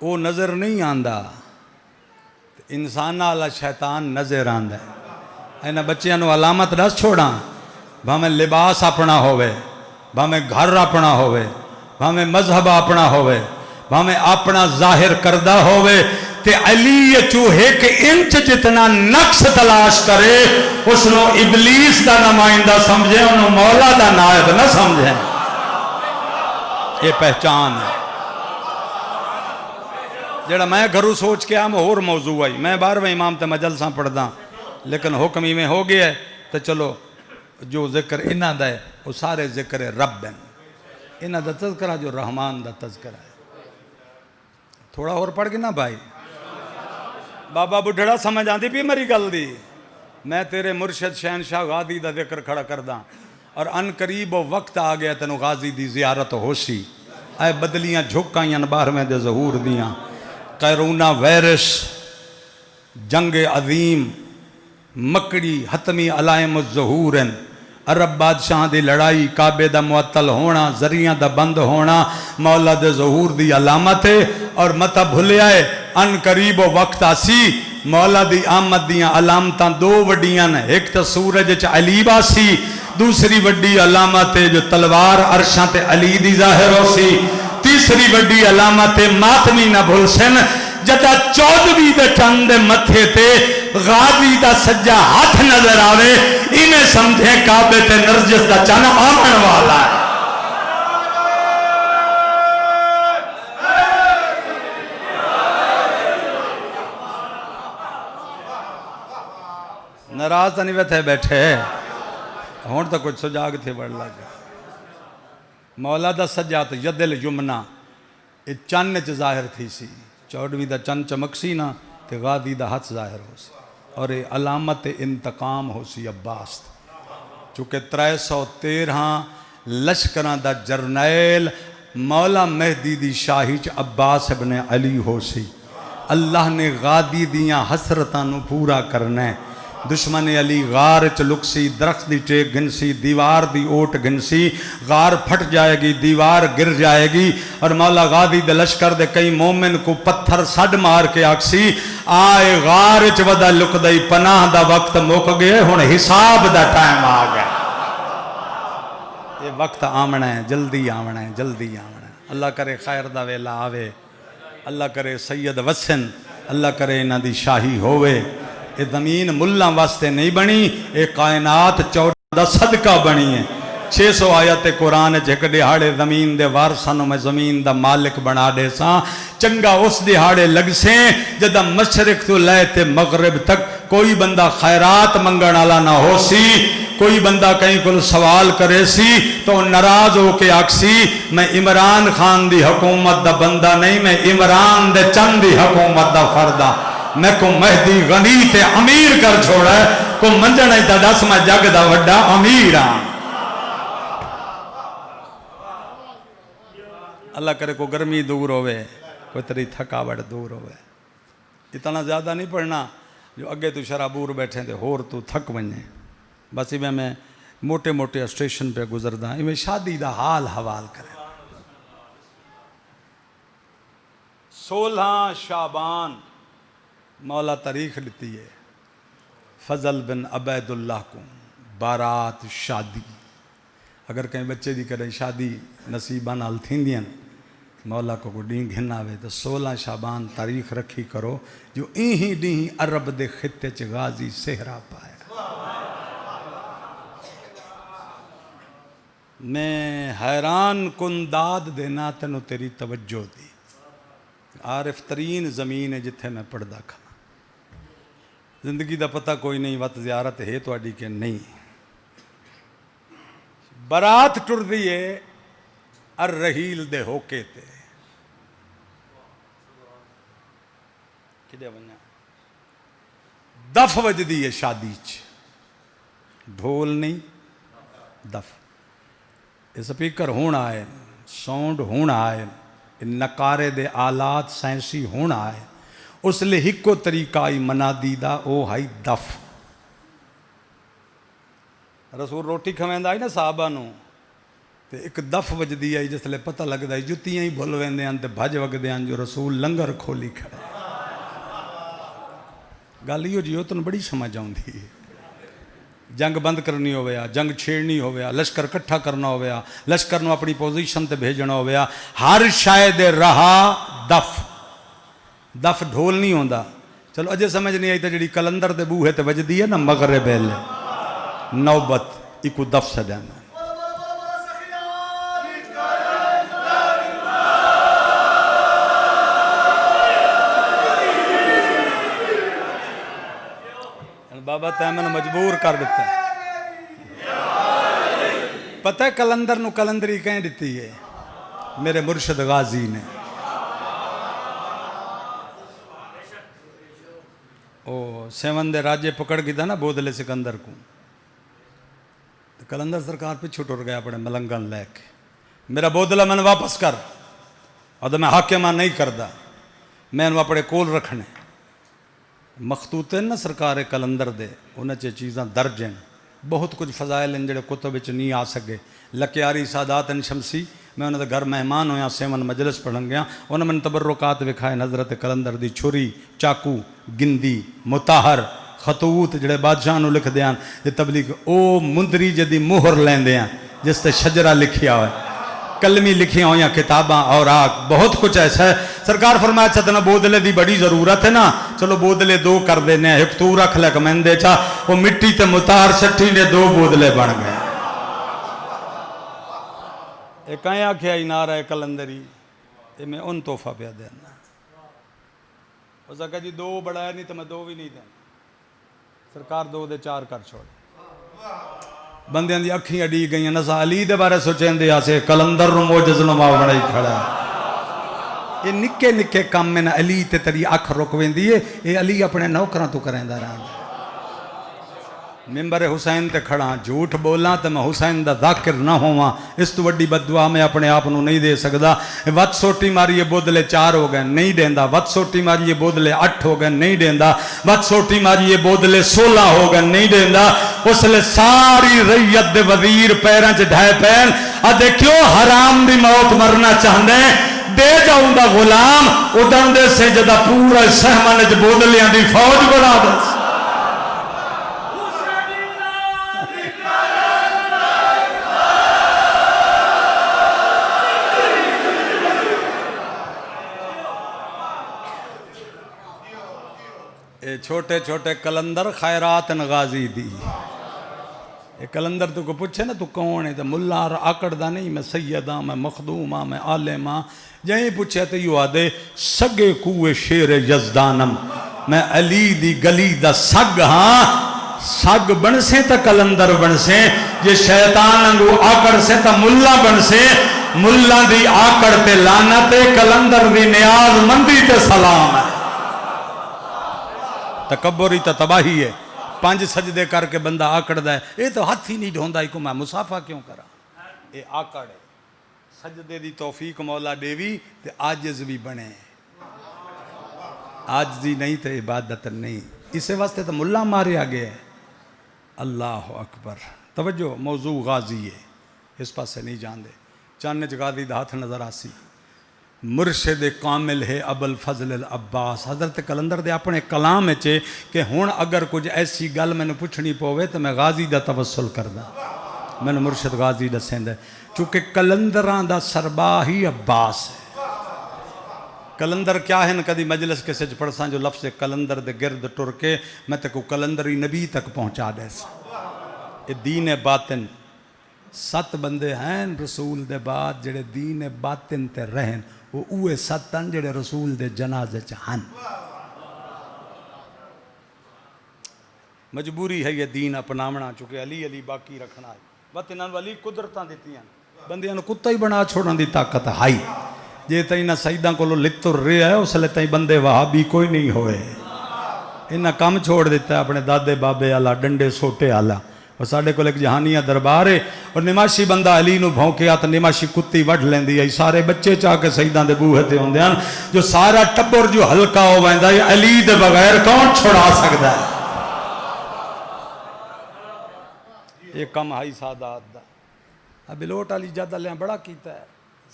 وہ نظر نہیں آندا، انسانہ والا شیطان نظر آندا ہے. اینا بچیاں نو علامت دس چھوڑاں. بھامیں لباس اپنا ہوئے، بھامیں گھر اپنا ہوئے، بھامیں مذہب اپنا ہوئے، بھامیں اپنا ظاہر کردہ ہوئے تے علی چوہے کے انچ جتنا نقص تلاش کرے اس نو ابلیس دا نمائندہ سمجھے، انہوں مولا دا نائب نہ سمجھیں. یہ پہچان ہے. جڑا میں گھروں سوچ کے ہم اور موضوع آئی. میں 12ویں امام تے مجلساں پڑھدا لیکن حکم ہی میں ہو گیا ہے تو چلو جو ذکر انہاں دا ہے وہ سارے ذکر رب ہیں. انہاں دا تذکرہ جو رحمان دا تذکرہ ہے. تھوڑا اور پڑھ کے نا بھائی. بابا بڈھڑا سمجھ آندی بھی میری گل دی. میں تیرے مرشد شہنشاہ غازی دا ذکر کھڑا کرداں اور ان قریب وقت آ گیا تینو غازی دی زیارت ہو سی. اے بدلیاں جھکائیاں 12ویں دے ظہور دیاں. قیرونا ویرس، جنگ عظیم، مکڑی حتمی علائم الظہور. عرب بادشاہ دی لڑائی، کعبے دا معطل ہونا، ذریعہ دا بند ہونا مولا دے ظہور دی علامت ہے. اور متا بھلے آئے ان قریب وقت آسی مولا دی آمد دیاں علامتاں 2 وڈیاں. ایک تا سورج چ علی باسی، دوسری وڈی علامت ہے جو تلوار عرشاں تے علی دی ظاہر ہو سی. تیسری وڈی علامت ہے ماتمی نہ بھول سن جدا 14ویں دے چند متھے تے غازی دا سجا ہاتھ نظر آوے انہیں سمجھیں کعبے تے نرجس دا چن آمن والا ہے. ناراض تو نہیں بیٹھے بیٹھے ہون تو کچھ سجاگ تھے بڑھ لگا. مولا دا سجا تو ید الیمنا یہ چن چ ظاہر تھی سی. 14ویں دا چن چمکسی نا تے غازی دا ہاتھ ظاہر ہو سی. اور یہ علامت انتقام ہو سی عباس. چونکہ 313 لشکران دا جرنیل مولا مہدی دی شاہی چ عباس ابن علی ہو سی. اللہ نے غازی دیاں حسرتاں نو پورا کرنا ہے. دشمن علی غار چ لکسی درخت دی ٹیک گنسی دیوار دی اوٹ گنسی غار پھٹ جائے گی دیوار گر جائے گی اور مولا غازی دے لشکر دے کئی مومن کو پتھر سڈ مار کے آکسی آئے غار چ ودا لک دئی پناہ دا وقت مک گئے ہن حساب دا ٹائم آ گیا یہ وقت آمنا ہے جلدی آمنا ہے جلدی آمنا ہے اللہ کرے خیر دا ویلا آوے اللہ کرے سید وسن اللہ کرے انہاں دی شاہی ہوئے یہ زمین ملہ واسطے نہیں بنی یہ کائنات 14 صدقہ بنی ہے 600 آیت قرآن جھک دہاڑے زمین دے وارثانوں میں زمین دا مالک بنا دے ساں چنگا اس دہاڑے لگ سیں جدہ مشرق تو لے تے مغرب تک کوئی بندہ خیرات منگن والا نہ ہو سی کوئی بندہ کہیں کو سوال کرے سی تو ناراض ہو کے آکسی میں عمران خان دی حکومت دا بندہ نہیں میں عمران دے چند دی حکومت دا فردہ میں کو مہدی غنی تے امیر کر چھوڑا ہے کو منجن ہے تا دس میں جگ دا وڈا امیر ہاں اللہ کرے کو گرمی دور ہوئے کوئی تری تھکاوٹ دور ہوئے اتنا زیادہ نہیں پڑھنا جو اگے تو شرابور بیٹھے تھے ہور تو تھک ونجے بس میں موٹے موٹے اسٹیشن پہ گزردا میں شادی دا حال حوال کرے 16 شعبان مولا تاریخ لیتی ہے فضل بن عبید اللہ کو بارات شادی اگر کہیں بچے دی کریں شادی نصیبہ نال تھیندیاں مولا کو ڈین گھنا ہوئے تو 16 شعبان تاریخ رکھی کرو جو ہی ڈین عرب دے خطے چ غازی صحرا پایا میں حیران کن داد دینا تینوں تیری توجہ دی عارف ترین زمین ہے جتھے میں پڑھدا کھا زندگی دا پتہ کوئی نہیں وقت زیارت ہے تو اڈی کے نہیں برات ٹر دیئے الرحیل دے ہوکے تے کدے ونیا دف وج دیئے شادی چ ڈھول نہیں دف سپیکر ہونا ہے ساؤنڈ ہونا ہے نکارے دے آلات سائنسی ہونا ہے اس لئے ہکو طریقہ ہی منا دیدہ او ہائی دف رسول روٹی کھویندہ آئی نا صحابہ نو تے ایک دف وج دی آئی جس لئے پتہ لگ دا جتیاں ہی بھول ویندے ہیں تے بھج وگ دے ہیں جو رسول لنگر کھولی کھڑے گالیو جیو تن بڑی سمجھ آؤں دی جنگ بند کرنی ہویا جنگ چھیڑنی ہویا لشکر کٹھا کرنا ہویا لشکر نو اپنی پوزیشن تے بھیجنا ہویا ہر شاید رہا دف ڈھول نہیں ہوندا چلو اجے سمجھ نہیں آئی تے جڑی کلندر دے بوہے تے وجدی ہے نا مغرب ہے نوبت ایکو دف سجانا بابا تیمن مجبور کر دیتا ہے پتہ ہے کلندر نو کلندری کہیں دیتی ہے میرے مرشد غازی نے سیون دے راجے پکڑ گئی تھا نا بودلے سکندر کو کلندر سرکار پہ چھوٹ گیا اپنے ملنگن لے کے میرا بودلہ میں نے واپس کر اور میں حاکمہ نہیں کردہ میں نے اپنے کول رکھنے مخطوط ہیں نا سرکار کلندر دے انہیں چے چیزاں درج ہیں بہت کچھ فضائل ہیں جڑے کتب وچ نہیں آ سکے لکیاری سادات ان شمسی میں انہوں نے گھر مہمان ہویا سیون مجلس پڑھن گیا انہوں نے تبرکات وکھائے حضرت کلندر دی چھری چاکو گندی متاہر خطوط جڑے بادشاہ نو لکھ دیاں یہ تبلیغ او مندری جدی مہر لین دیاں جس تے شجرہ لکھیا ہوئے کلمی لکھی ہوئی کتاباں اور آگ بہت کچھ ایسا ہے سرکار فرمایا چھتنا بودلے دی بڑی ضرورت ہے نا چلو بودلے 2 کر دینے ہیں ایک تو رکھ لے کمندے چاہ وہ مٹی تے متار سٹھی نے 2 بودلے بن گئے ایک کہیں آکھیا ہی نعرہ کلندری یہ میں ان تحفہ پہ دینا اس نے کہا جی 2 بڑھائے نہیں تو میں 2 بھی نہیں دینا سرکار 2 دے 4 کر چھوڑے بندیاں دی اکھیں اڈی گئیں نسا علی دے بارے سوچیں دے آسے کلندر رو موجز نما بڑھائی کھڑا ہے یہ نکے نکے کام میں نہ علی تے تری اکھ رکویں دیئے یہ علی اپنے نوکران تو کریں دا رہا ممبر حسین تے کھڑا جھوٹ بولاں تے میں حسین دا ذاکر نہ ہواں، اس تو وڈی بددعا میں اپنے آپ نو نہیں دے سکدا۔ وت سوٹی ماریے بودلے 4 ہو گئے نہیں دیندا، وت سوٹی ماریے بودلے 8 ہو گئے نہیں دیندا، وت سوٹی ماریے بودلے 16 ہو گئے نہیں دیندا۔ اس لئے ساری ریت دے وزیر پیراں چ ڈھائے پین آ دیکھیو حرام دی موت مرنا چاہندے دے جاؤں دا غلام اڈن دے سے جدا پورا سہمن وچ بودلیاں دی فوج بنا دے۔ چھوٹے چھوٹے کلندر خیرات غازی دی، یہ کلندر تو کو پوچھے نا تو کون ہے؟ تو ملا آکڑ دا نہیں، میں سید ہاں، میں مخدوم ہاں، میں عالم ہاں، جہیں پوچھے تو یوں آدھے سگے کوئے شیر یزدانم، میں علی دی گلی دا سگ ہاں، سگ بن سے تا کلندر بن سے، یہ شیطان انگو آکڑ سے تا ملا بن سے، ملا دی آکڑ تے لعنت کلندر دی نیاز مندی تے سلام ہے۔ تکبری تا تباہی ہے، 5 سجدے کر کے بندہ آکڑ دا ہے، یہ تو ہاتھ ہی نہیں ڈھوندا ہی کو میں مسافہ کیوں کرا، یہ آکڑ ہے۔ سجدے دی توفیق مولا دیوی تے عاجز بھی بنے، عاجزی نہیں تے عبادت نہیں، اسے واسطے تو ملا مارے آگے ہے۔ اللہ اکبر، توجہ، موضوع غازی ہے، اس پاس سے نہیں جان دے۔ چانچ غازی دا ہاتھ نظر آسی، مرشد کامل ہے ابو الفضل العباس، حضرت کلندر دے اپنے کلام چے کہ ہون اگر کچھ ایسی گل میں نے پوچھنی پوے تو میں غازی دا توسل کردہ، میں نے مرشد غازی دا سیندہ، چونکہ کلندران دا سرباہ ہی عباس ہے۔ کلندر کیا ہے نا کدی مجلس کے سچ پڑھساں جو لفظ کلندر دے گرد ٹر کے میں تے کو کلندری نبی تک پہنچا دے سا، یہ دین باطن 7 بندے ہیں رسول دے بعد جڑے دین باطن تے رہن، وہ اوے 7 جڑے رسول دے جنازے چاہن۔ مجبوری ہے یہ دین اپنامنا، چونکہ علی باقی رکھنا ہے، بات انہاں والی قدرتاں دیتی ہیں، بندیاں نو کتا ہی بنا چھوڑن دی طاقت ہائی، جے تائیں نہ سیداں کو لتر رہا ہے اس لئے تائیں بندے وہابی کوئی نہیں ہوئے، انہاں کام چھوڑ دیتا ہے اپنے دادے بابے آلہ ڈنڈے سوٹے آلہ، اور ساڑھے کو ایک جہانیہ دربار ہے، اور نماشی بندہ علی نو بھونکے آتا نماشی کتی وڈ لیں دی ہے، سارے بچے چاہ کے سیدان دے بوہتے ہوں دیاں، جو سارا ٹبر جو ہلکا ہو ویندہ ہے علی دے بغیر کون چھوڑا سکتا ہے؟ یہ کم ہائی سادات دا، اب لوٹ علی جادہ لیاں بڑا کیتا ہے،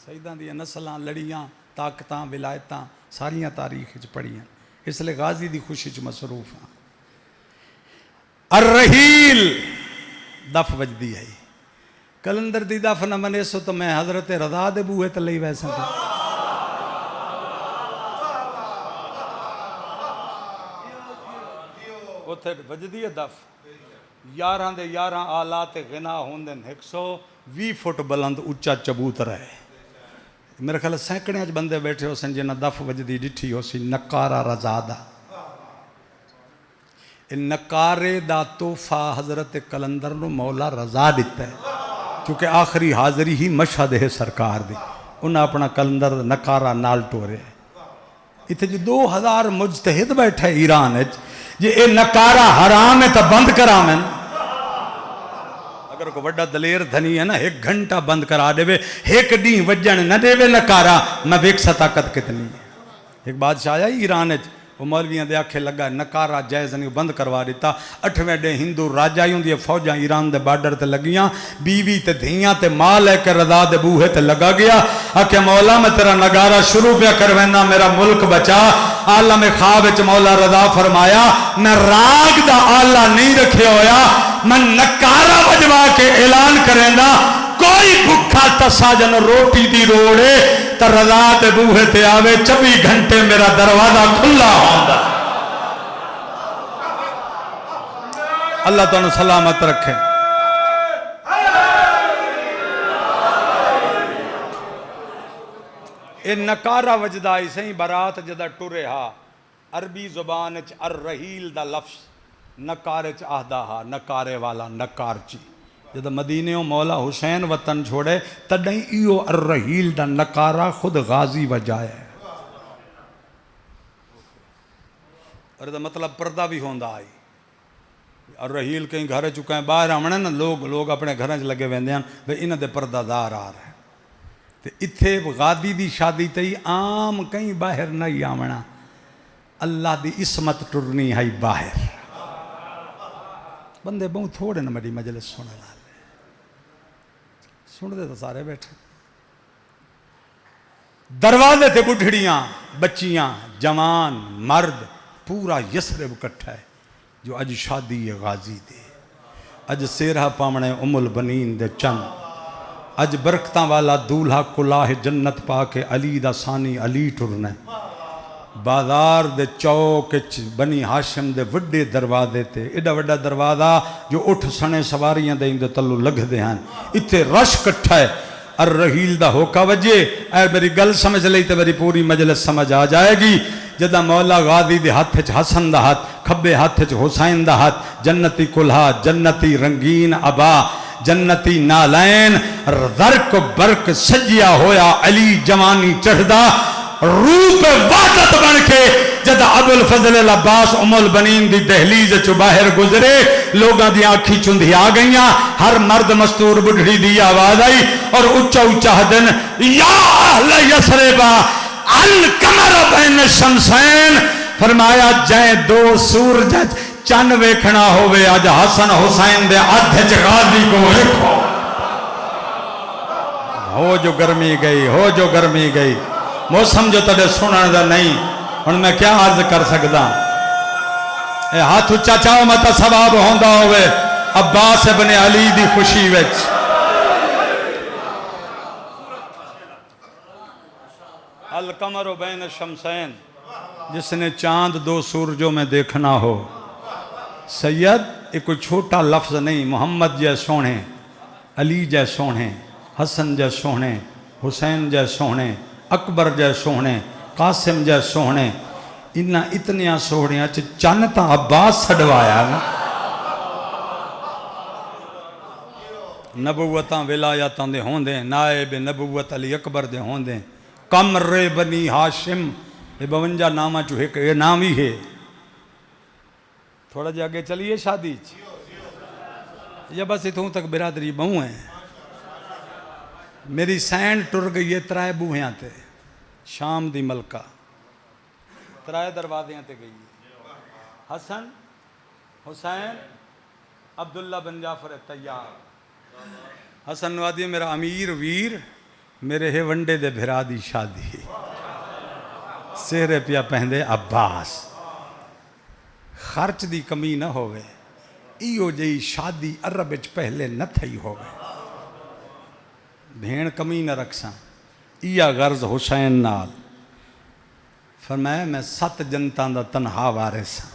سیدان دی نسلاں لڑیاں طاقتاں ولایتاں ساریاں تاریخ چ پڑھیاں، اس لئے غازی دی خوشی چ مصروف ہیں۔ الرحیل دف وجدی ہے، کلندر دی دف نہ منے سو تو میں حضرت رضا دے بوہے تلئی ویسا تھا، اتھے وجدی ہے دف 11 دے 11 آلات غنا ہوندن 120 فٹ بلند اچھا چبوتر ہے، میرے خیال سینکڑے اج بندے بیٹھے ہو سن جنہ دف وجدی ڈٹھی ہو سی نکارہ رضا دا، نکارے دا توفہ حضرت کلندر نو مولا رضا دیتا ہے، کیونکہ آخری حاضری ہی مشہد ہے سرکار دی، انہاں اپنا کلندر نکارہ نال ٹورے، اتھے جو 2000 مجتہد بیٹھے ایران ہے، یہ نکارہ حرام ہے تا بند کرامن، اگر کو بڑا دلیر دھنی ہے نا 1 گھنٹہ بند کرا دے وے، 1 دین وجن نہ دے وے نکارہ، میں ویک سا طاقت کتنی ہے۔ ایک بادشاہ آیا ایران ہے، وہ مولویاں دے آکھے لگا نکارہ جائز نہیں بند کروا دیتا، 8ویں ڈے ہندو راجہ ہوں دی فوجاں ایران دے بارڈر تے لگیاں، بیوی تے دھیاں تے مال ہے کہ رضا دے بوہے تے لگا گیا، آکھے مولا میں تیرا نگارہ شروع پہ کروینا میرا ملک بچا، عالم خواب اچ مولا رضا فرمایا میں راگ دا آلہ نہیں رکھے ہویا، میں نکارہ بجوا کے اعلان کریں دا، کوئی بھکھا تساجن روٹی دی روڑے تا رضا تے بوہے تے آوے 24 گھنٹے میرا دروازہ کھلا ہوندہ۔ اللہ تو انہوں سلامت رکھے۔ اے نکارہ وجدائی سہیں برات جدہ ٹورے ہا، عربی زبان اچ الرحیل دا لفظ نکارے چ آہدہ ہا، نکارے والا نکار چی، جدہ مدینہ مولا حسین وطن چھوڑے تڑیں ایو الرحیل دا نکارہ خود غازی وجائے، اور دا مطلب پردہ بھی ہوندہ آئی، اور رحیل کہیں گھر چکا ہے باہر آمنا نا لوگ اپنے گھر چ لگے ویندے ہیں بھئی انہاں دے پردہ دار آ رہے ہیں تے اتھے غادی دی شادی تے عام کہیں باہر نہیں آمنا اللہ دی عصمت ٹرنی ہے باہر بندے بہت تھوڑے نا میری مجلس سننے والے سن دے تو سارے بیٹھے دروازے تے بڈھڑیاں بچیاں جوان مرد پورا یسرب کٹھا ہے جو اج شادی غازی دے اج سیرہ پامنے ام البنین دے چند اج برکتاں والا دولہا کلاہ جنت پا کے علی دا ثانی علی ٹرنے بازار دے چوک بنی ہاشم دے وڈے دروازے تے ایڈا وڈا دروازہ جو اٹھ سنے سواریاں دے اندے تلو لگ دے ہیں اتھے رش کٹھا ہے الرحیل دا ہوکا وجے اے میری گل سمجھ لئی تے میری پوری مجلس سمجھ آ جائے گی جدہ مولا غازی دے ہاتھ چ حسن دا ہاتھ کھبے ہاتھ چ حسین دا ہاتھ جنتی کلہا جنتی رنگین عبا جنتی نالین ذرک برک سجیا ہویا علی جوانی چڑھدا روپ وحدت بن کے جدہ ابو الفضل العباس ام البنین دی دہلیز چو باہر گزرے لوگاں دی آنکھی چندھی آ گئیاں ہر مرد مستور بڑھڑی دی آواز آئی اور اچھا اچھا دن یا اہل یسربا القمر بین شمسین فرمایا جائیں دو سورج چند ویکھنا ہوئے آج حسن حسین دے آدھج غازی کو ویکھو ہو جو گرمی گئی موسم جو تڑے سنن دا نہیں اور میں کیا عرض کر سکتا اے ہاتھ اچھا چاہو متا ثواب ہوندہ ہوئے عباس ابن علی دی خوشی وچ القمر بین الشمسین جس نے چاند دو سورجوں میں دیکھنا ہو سید ایک کوئی چھوٹا لفظ نہیں محمد جے سونے علی جے سونے حسن جے سونے حسین جے سونے اکبر جے سونے قاسم جے سونے انہاں اتنیاں سوڑیاں چانتا عباس سڑوایا نا نبوتاں ولایتاں دے ہوندے نائب نبوت علی اکبر دے ہوندے قمر بنی ہاشم یہ 52 نامہ جو ہے کہ یہ نام ہی ہے تھوڑا جا آگے چلیے شادی یا بس اتھوں تک برادری بہوں ہیں میری سینڈ ٹر گئی ہے ترائے بوہیاں تے شام دی ملکہ ترائے دروازیاں تے گئی حسن حسین عبداللہ بن جعفر تیار حسن نوادی میرا امیر ویر میرے ہے ونڈے دے بھرا دی شادی سہرے پیا پہندے عباس خرچ دی کمی نہ ہوئے ایو جئی شادی عرب اچ پہلے نہ تھئی ہوئے بھین کمی نہ رکھساں ایا غرض حسین نال فرمایا میں 7 جنتاں دا تنہا وارث ہاں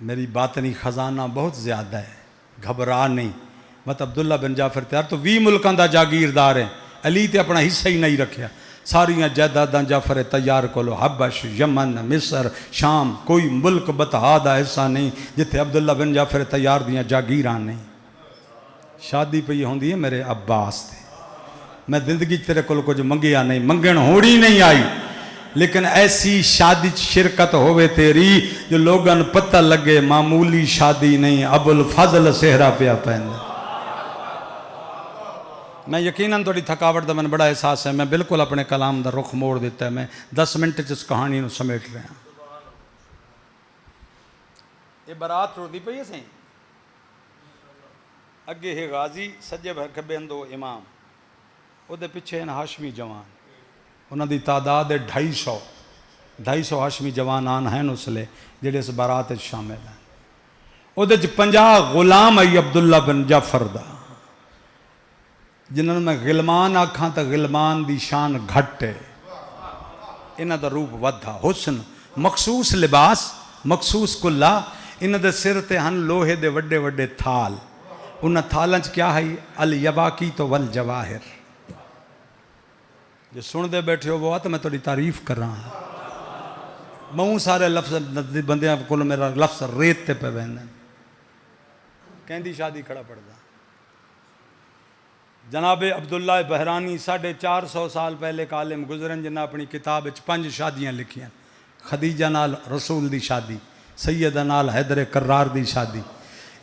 میری باطنی خزانہ بہت زیادہ ہے گھبرا نہیں مت عبداللہ بن جعفر تیار تو 20 ملکاں دا جاگیردار ہے علی تے اپنا حصہ ہی نہیں رکھیا ساریاں جائیداداں جعفر تیار کولو حبش یمن مصر شام کوئی ملک بتا دا ایسا نہیں جتھے عبداللہ بن جعفر تیار دیاں جاگیران نہیں شادی پہ یہ ہوندی ہے میرے عباس تے میں زندگی تیرے کول کچھ منگیا نہیں منگن ہوڑی نہیں آئی لیکن ایسی شادی شرکت ہوئے تیری جو لوگاں پتہ لگے معمولی شادی نہیں ابو الفضل سہرا پیا پہندا میں یقیناً توڑی تھکاوٹ دا میں بڑا احساس ہے میں بالکل اپنے کلام دا رخ موڑ دیتا ہے میں 10 منٹ جس کہانی نو سمیٹ رہے ہیں یہ برات رو دی پئی ہے سہیں اگے ہے غازی سجے کھبے ہندو امام او دے پچھے ہیں ہاشمی جوان انہاں دی تعداد ہے 250 ہاشمی جوان آن ہیں اس لئے جڑے اس برات شامل ہیں او دے 50 غلام آئی عبداللہ بن جعفر دا جنہوں میں غلمان آکھاں تا غلمان دی شان گھٹ ہے انہاں دا روپ ودھا حسن مخصوص لباس مخصوص کلا انہاں دے سر تے ہن لوہے دے وڈے وڈے تھال انہاں تھالنچ کیا ہے الیواقی تو والجواہر جو سن دے بیٹھے ہو وہ آتا میں توڑی تعریف کر رہا ہوں بہت سارے لفظ بندیاں کو میرا لفظ ریت تے پہ بہن کہندی شادی کھڑا پڑ دا جناب عبداللہ بحرانی 450 سال پہلے کا عالم گزرن جنہاں اپنی کتاب 5 شادیاں لکھیاں خدیجہ نال رسول دی شادی سیدہ نال حیدر کرار دی شادی،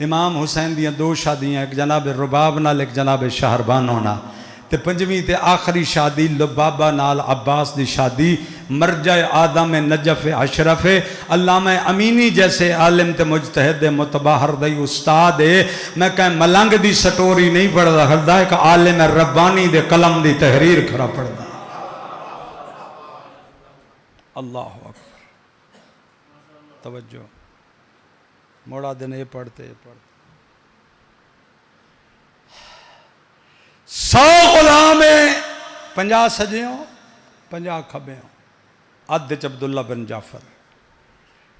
امام حسین دیاں 2 شادیاں، ایک جناب رباب نال ایک جناب شہربانو نال، تے 5ویں تے آخری شادی لبابہ نال عباس دی شادی، مرجع آدم نجف اشرف علامہ امینی جیسے عالم تے مجتہد متباہر دی استاد ہے۔ میں کہیں ملنگ دی سٹوری نہیں پڑھدا کھڑدا، ایک عالم ربانی دے قلم دی تحریر کھڑا پڑھدا۔ اللہ اکبر، توجہ، موڑا دن یہ پڑھتے 100 غلام 50 سجیوں 50 کھبیوں، عدد عبداللہ بن جعفر،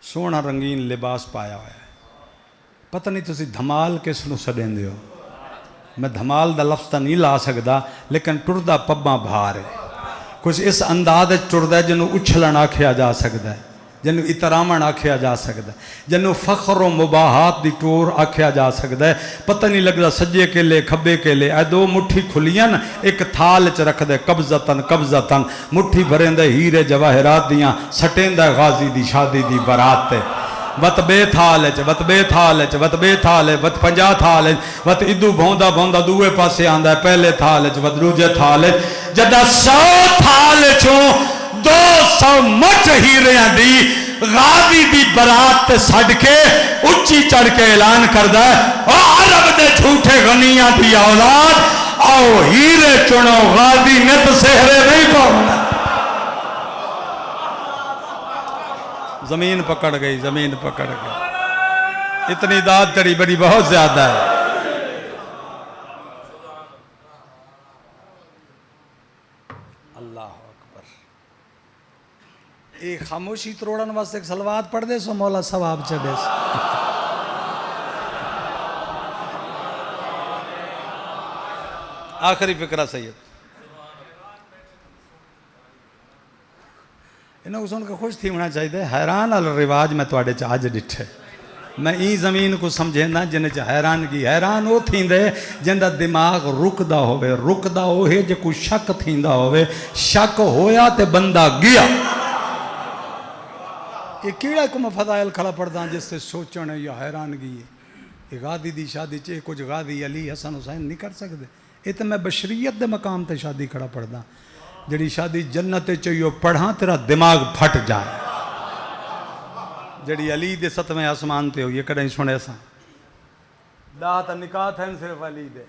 سونا رنگین لباس پایا ہوا ہے۔ پتہ نہیں تسی دھمال کس نو سڑیں دیو، میں دھمال دا لفظ نہیں لا سکدا، لیکن ٹردہ پباں بھار ہے، کچھ اس انداز ٹردہ ہے جنہوں اچھلن آکھیا جا سکدا ہے، جنہوں اترامن آکھیا جا سکدا ہے، جنہوں فخر و مباحات دی ٹور آکھیا جا سکدا ہے۔ پتہ نہیں لگدا سجے کے لے کھبے کے لے، اے 2 مٹھی کھلیاں ایک تھال چ رکھ دے، قبضتاً مٹھی بھریں دے ہیرے جواہرات دیاں، سٹیں دے غازی دی شادی دی برات تے، وت بے تھال چ وت 50 تھال وت ادو بھوندا دوے پاسے آندا ہے پہلے تھال چ وت دوجے تھال جدا 100 تھال چوں 200 مٹھ ہیریاں دی غازی دی برات تے سڑ کے اچھی چڑھ کے اعلان کردا ہے، او عرب دے جھوٹے غنیاں دی اولاد، آؤ ہیرے چنو، غازی نت سہرے نہیں پاؤنا۔ زمین پکڑ گئی، زمین پکڑ گئی، اتنی داد تڑی بڑی بہت زیادہ ہے۔ اللہ اکبر، ایک خاموشی تروڑن واسطے ایک صلوات پڑھ دے سو مولا ثواب چڑھے سو۔ آخری فکرہ سید، انہوں سن کے خوش تھی ہونا چاہیے، حیران الرواج میں توڑے چاہج ڈٹھے، میں این زمین کو سمجھے نا جنہیں چاہ حیران کی، حیران وہ تھیں دے جندہ دماغ رکدہ ہوئے جے کوئی شک تھیں دا ہوئے، شک ہویا تے بندہ گیا۔ یہ کیڑا کو میں فضائل کھڑا پڑھدا جس سے سوچنے یا حیران گئی ہے، غازی دی شادی چاہے کچھ غازی علی حسن حسین نہیں کر سکتے، یہ تو میں بشریت دے مقام تے شادی کھڑا پڑھدا، جڑی شادی جنت چاہیے پڑھاں تیرا دماغ پھٹ جائے، جڑی علی دے 7ویں آسمان تے ہوئی کڑیں سنے سا دات نکاح تھیں صرف علی دے،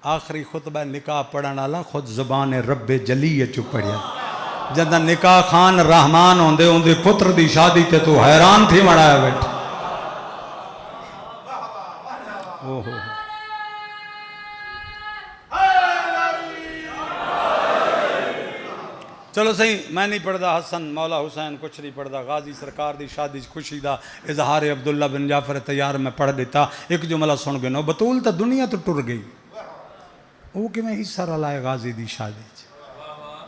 آخری خطبہ نکاح پڑھنا لا خود زبان رب جلی چو پڑھیا، جدہ نکاح خان رحمان ہوندے پتر دی شادی تے تو حیران تھی مڑایا بیٹھ۔ چلو صحیح، میں نہیں پڑھدا حسن مولا حسین کچھ نہیں پڑھدا، غازی سرکار دی شادی خوشی دا اظہار عبداللہ بن جعفر تیار میں پڑھ دیتا، ایک جملہ سن گئے، بطول تا دنیا تو ٹر گئی، وہ کہ میں حصہ رلائے غازی دی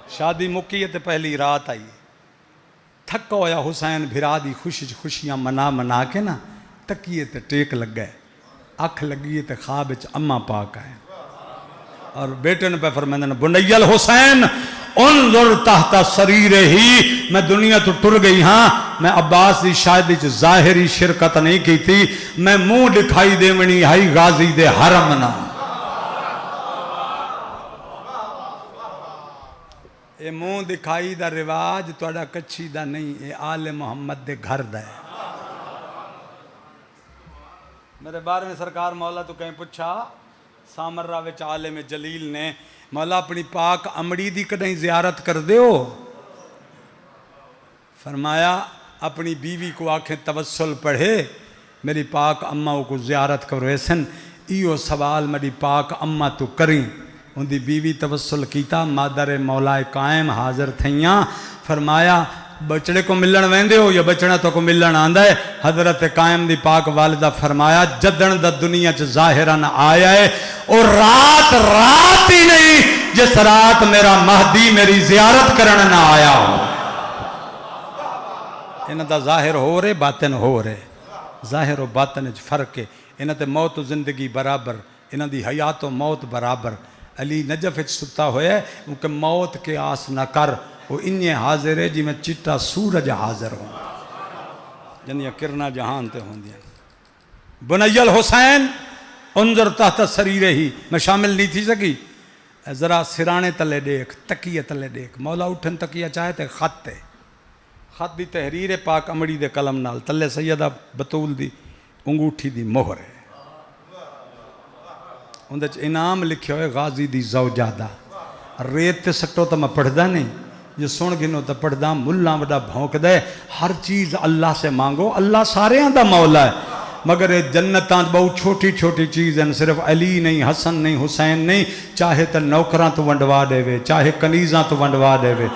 شادی مکی ہے تے پہلی رات آئی، تھکا ہویا حسین بھرا دی خوشیاں منا کے نا تکیے تے ٹیک لگ گئے، اکھ لگیے تے خواب وچ اماں پاک آئے اور بیٹے نے پہ فرمائے بنی الحسین انظر تحت سریر ہی، میں دنیا تو ٹر گئی ہاں، میں عباس دی شادی چ ظاہری شرکت نہیں کی تھی، میں منہ دکھائی دے منی ہائی غازی دے حرم نا۔ اے منہ دکھائی دا رواج توڑا کچھی دا نہیں، اے آل محمد دے گھر دا ہے۔ میرے بارے میں سرکار مولا تو کہیں پوچھا سامرہ وچ عالم جلیل نے، مولا اپنی پاک امڑی دی کدیں زیارت کر دیو؟ فرمایا اپنی بیوی کو آنکھیں توسل پڑھے، میری پاک اماں کو زیارت کرو ایسن، ایو سوال میری پاک اماں تو کریں، ان دی بیوی توسل کیتا، مادر مولا قائم حاضر تھیاں، فرمایا بچڑے کو ملن ویندے ہو یا بچڑا تو کو ملن آندہ ہے؟ حضرت قائم دی پاک والدہ فرمایا جدن دا دنیا چ ظاہران آیا ہے اور رات ہی نہیں جس رات میرا مہدی میری زیارت کرنا نہ آیا ہو۔ انہاں دا ظاہر ہو رہے باطن ہو رہے، ظاہر و باطن فرق ہے، انہاں تے موت و زندگی برابر، انہاں دی حیات و موت برابر۔ علی نجف ستا ہوئے کہ موت کے آس نہ کر، وہ انہیں حاضر ہے جی میں چٹا سورج حاضر ہوں۔ جنیاں کرنا جہان تے ہوندیاں. بنی الحسین انظر تحت سریرہ ہی، میں شامل نہیں تھی سکی. ذرا سرانے تلے دیکھ، تکیہ تلے دیکھ. مولا اٹھن تکیہ چاہے تے خط تے، خط دی تحریر پاک امڑی دے قلم نال، تلے سیدہ بطول دی انگوٹھی دی مہر ہے. اندر انعام لکھے ہوئے غازی دی زوجہ دا. ریت تے سٹو تو میں پڑھدا نہیں، جو سن گنو تو پڑھدا. ملا وڈا بھونک دے، ہر چیز اللہ سے مانگو، اللہ سارے دا مولا ہے. مگر یہ جنتاں بہت چھوٹی چھوٹی چیز ہیں، صرف علی نہیں، حسن نہیں، حسین نہیں. چاہے تو نوکراں تو ونڈوا دے وے، چاہے کنیزاں تو ونڈوا دے وے.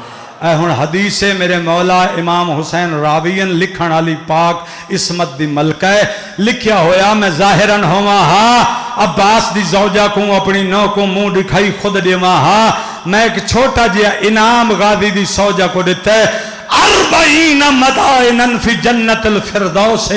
اے ہن حدیث میرے مولا امام حسین راوین لکھن علی پاک عصمت دی ملکہ ہے. لکھیا ہویا میں ظاہراً ہوا ہاں عباس دی زوجہ کو اپنی نو کو منہ دکھائی خود دیوا ہاں. میں ایک چھوٹا جیا انعام غازی دی زوجہ کو دیتا ہے. 40 مدائنن فی جنت الفردوس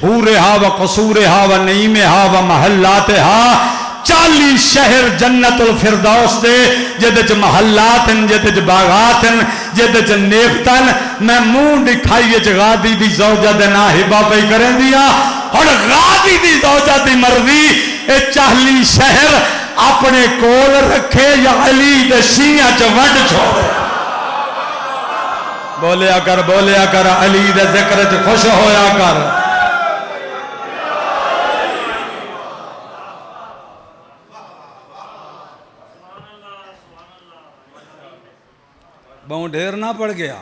حورہا و قصورہا و نعیمہا و محلاتہا. 40 شہر جنت الفردوس دے جدے چ محلات ہیں، جدے چ باغات ہیں، جدے چ نیفتن. میں منہ دکھائیے چ غازی دی زوجہ دے نا ہبا پہ کریں دیا. اور غازی دی زوجہ دی مرضی اے 40 شہر اپنے کول رکھے یا علی دے سینہ چ وڈ چھوڑے. بولیا کر علی دے ذکر چ خوش ہویا کر. بہوں ڈھیر نہ پڑ گیا.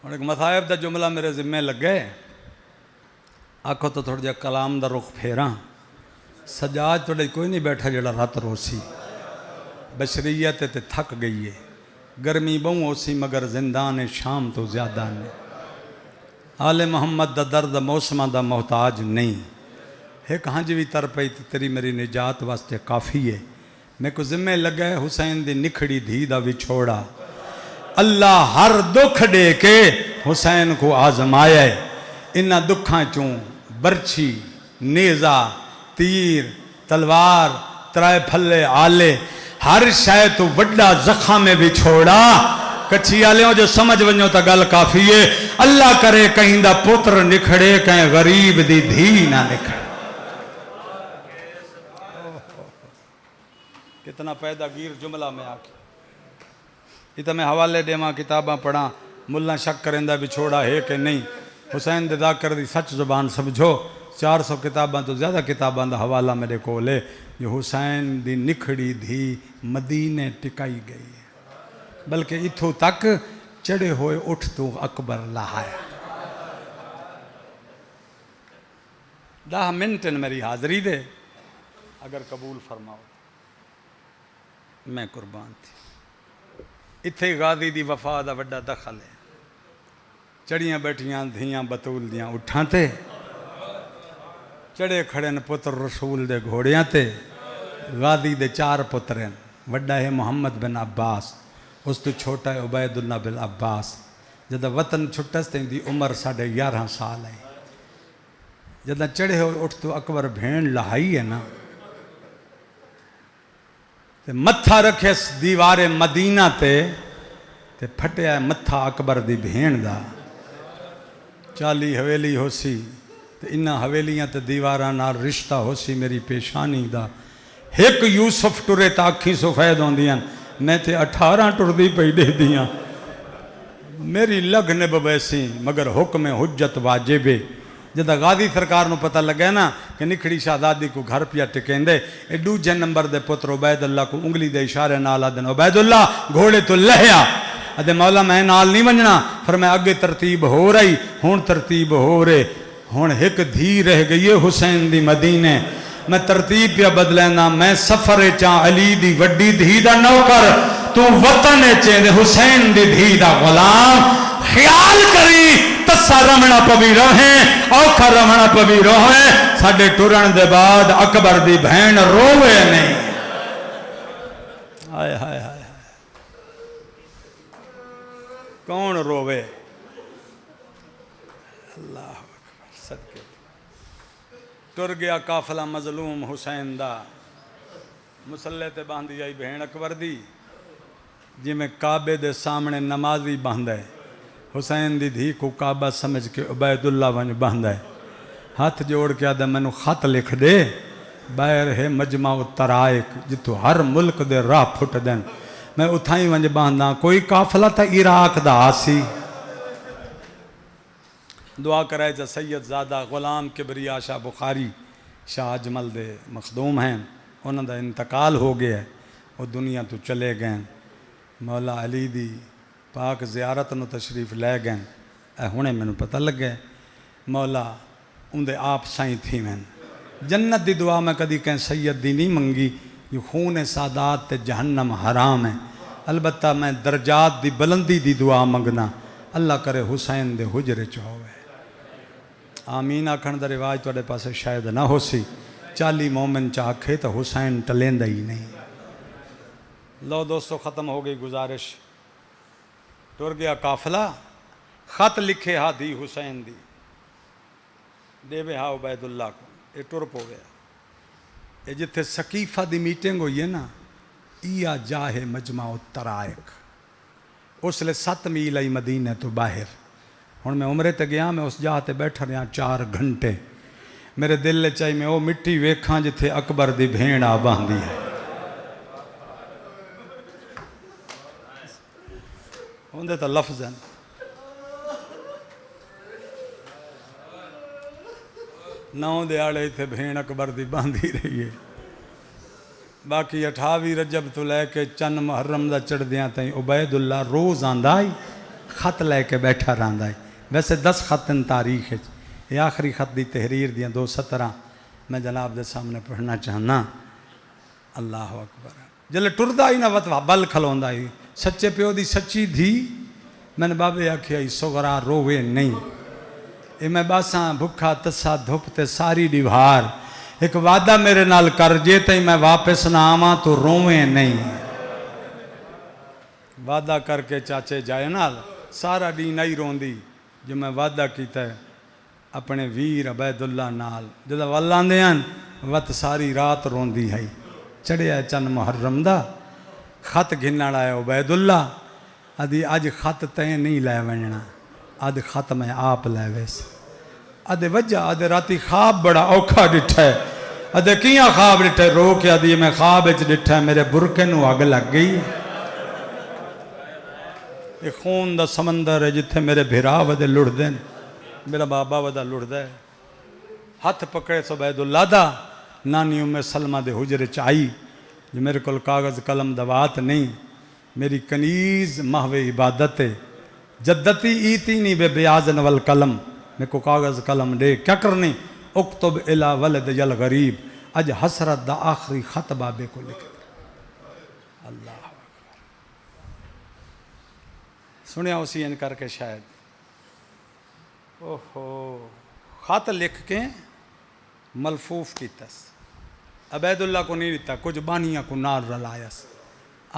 اور ایک مصائب دا جملہ میرے ذمہ لگ گئے. آکھو تو تھوڑا جا کلام دا رخ پھیراں. سجاد تھوڑے کوئی نہیں بیٹھا جڑا رات روسی. بشریت تے تھک گئی ہے. گرمی بہوں ہوسی مگر زندان شام تو زیادہ نے. آل محمد دا درد موسمہ دا محتاج نہیں. ایک ہنج بھی تر پئی تیری میری نجات واسطے کافی ہے. میں کو ذمہ لگا ہے حسین دی نکھڑی دھی دا وچھوڑا. اللہ ہر دکھ دے کے حسین کو آزمایا ہے. انہ دکھاں چوں برچھی، نیزہ، تیر، تلوار، ترائے پھلے آلے، ہر شے تو وڈا زخم میں وچھوڑا. کچھی آلیوں جو سمجھ ونجو تا گل کافی ہے. اللہ کرے کہیں دا پتر نکھڑے، کہیں غریب دی دھی نہ نکھڑے. کتنا پیدا گیر جملہ میں آکے. یہ تو میں حوالے دے ماں کتاباں پڑھاں. ملہ شک کرندہ بچھوڑا ہے کہ نہیں. حسین دے ذاکر دی سچ زبان سمجھو. 400 کتاباں تو زیادہ کتاباں دا حوالہ میرے کو لے. یہ حسین دی نکھڑی دھی مدینے ٹکائی گئی ہے. بلکہ اتھو تک چڑھے ہوئے اٹھ تو اکبر لہایا. 10 منٹ میری حاضری دے اگر قبول فرماؤ میں قربان تھی. اتھے غازی دی وفا دا وڈا دخل ہے. چڑیاں بیٹھیاں دھیاں بطول دیاں اٹھاں تے، چڑے کھڑے نے پتر رسول دے گھوڑیاں تے. غازی دے 4 پتر ہیں. وڈا ہے محمد بن عباس، اس تو چھوٹا ہے عبید اللہ بن عباس. جدہ وطن چھٹس تے دی عمر 11.5 سال ہے. جدہ چڑھے ہوئے اٹھ تو اکبر بھین لہائی ہے نا، تے متھا رکھے دیوار مدینہ تے پھٹیا ہے متھا اکبر دی بھین دا. 40 حویلی ہو سی تے انہاں حویلیاں تے دیواراں نال رشتہ ہو سی میری پیشانی دا. ایک یوسف ٹرے تا اکھی سفید ہوندیاں، میں تے 18 ٹر دی پئی دے دیاں. میری لگ نب ویسی مگر حکم حجت واجبے. جدہ غازی سرکار نو پتہ لگے نا کہ نکھڑی شہزادی کو گھر پیا ٹکیندے، اے دوجے نمبر دے پتر عبید اللہ کو انگلی دے اشارے نال آدن عبید اللہ گھوڑے تو لہیا. ادھے مولا میں نال نہیں ونجنا. فرمایا اگے ترتیب ہو رہی، ہون ترتیب ہو رہے. ہون ایک دھی رہ گئی ہے حسین دی مدینے. میں ترتیب پیا بدلینا. میں سفر چاں علی دی وڈی دھی دا نوکر، تو وطن چاں حسین دی دھی دا غلام. خیال کری تسا رمنا پوی رہیں، اوکھا رمنا پوی رہیں. ساڑھے ٹرن دے بعد اکبر دی بہن روے نہیں. آئے ہائے ہائے کون روے؟ اللہ اکبر صدقے. ٹر گیا قافلہ مظلوم حسین دا. مسلح تے باندھی آئی بہن اکبر دی، جی میں کعبے دے سامنے نمازی باندھے. حسین دی دھی کو کعبہ سمجھ کے عبید اللہ ونج باندھا ہے ہاتھ جوڑ کے آدھا مینوں خط لکھ دے باہر ہے مجمع الطرائق جتوں ہر ملک دے راہ پھٹ دین میں اتھائی ونج باندھا کوئی قافلہ تا عراق دا آسی دعا کرائے جا سید زادہ غلام کبریا شاہ بخاری شاہ اجمل دے مخدوم ہیں انہوں دا انتقال ہو گیا ہے وہ دنیا تو چلے گئے مولا علی دی پاک زیارت نو تشریف لے گئے اے ہونے میں پتہ لگ گئے مولا اندے آپ سائیں تھی میں جنت دی دعا میں کدی کہیں سید دی نہیں منگی یہ خون سادات تے جہنم حرام ہے البتہ میں درجات دی بلندی دی دعا منگنا اللہ کرے حسین دے حجرے چاہوے آمین آکھن دا رواج توڑے پاسے شاید نہ ہو سی 40 مومن چاکھے تو حسین ٹلیں ہی نہیں لو دوستو ختم ہو گئی گزارش ٹر گیا قافلہ خط لکھے ہا دی حسین دی دے بے ہا عبید اللہ کو یہ ٹر پو گیا یہ جتھے سقیفہ دی میٹنگ ہوئی ہے نا ایا جاہے مجمع الطرائق اس لئے 7 میل آئی مدینہ تو باہر ہن میں عمرے تے گیا میں اس جاہ تے بیٹھا رہا 4 گھنٹے میرے دل لے چاہی میں وہ مٹی ویکھاں جتھے اکبر دی بھین آ باندھی ہے ہوندے تا لفظ ہیں نو دے آڑے تھے بھین اکبر دی باندھی رہی ہے باقی 28 رجب تو لے کے چند محرم دا چڑھ دیاں تائیں عبید اللہ روز آندائی خط لے کے بیٹھا راندائی ویسے 10 خط ان تاریخ ہے یہ آخری خط دی تحریر دیاں 2 سطرہ میں جناب دے سامنے پڑھنا چاہنا اللہ اکبر جلے ٹردہ ہی نہ وطوہ بل کھلوندہ ہی سچے پیو دی سچی دھی میں نے بابے آکھیا ہی سغرا روے نہیں اے میں باساں بھکھا تسا دھپتے ساری ڈیوار ایک وعدہ میرے نال کر جے تئی میں واپس نہ آواں تو رویں نہیں وعدہ کر کے چاچے جائے نال سارا ڈی نہیں روندی جو میں وعدہ کیتا ہے اپنے ویر عبید اللہ نال جدہ واللہ دیاں وط ساری رات روندی ہے چڑھے ہے چند محرم دا خط گھننا ہے عبید اللہ ادھی آج خط تین نہیں لے ونجنا آدھ خط میں آپ لے ویس آدھے وجہ آدھے راتی خواب بڑا اوکھا ڈٹھا ہے آدھے کیاں خواب ڈٹھا ہے رو کے آدھے میں خواب اچ ڈٹھا ہے میرے برکے نو آگ لگ گئی یہ خون دا سمندر ہے جتھے میرے بھرا ودے لڑ دیں میرا بابا ودا لڑ دے ہاتھ پکڑے سو عبید اللہ دا نانی ام سلمہ دے حجر چائی جو میرے کل کاغذ قلم دوات نہیں میری کنیز محو عبادت ہے جدتی ایتی نہیں بے بیازن والقلم میں کو کاغذ قلم دے کیا کرنی اکتب الہ ولد یل غریب اج حسرت دا آخری خط بابے کو لکھ اللہ سنیا اسی ان کر کے شاید اوہو خط لکھ کے ملفوف کی تس عبید اللہ کو نہیں دیتا کچھ بانیاں کو نار رلائیس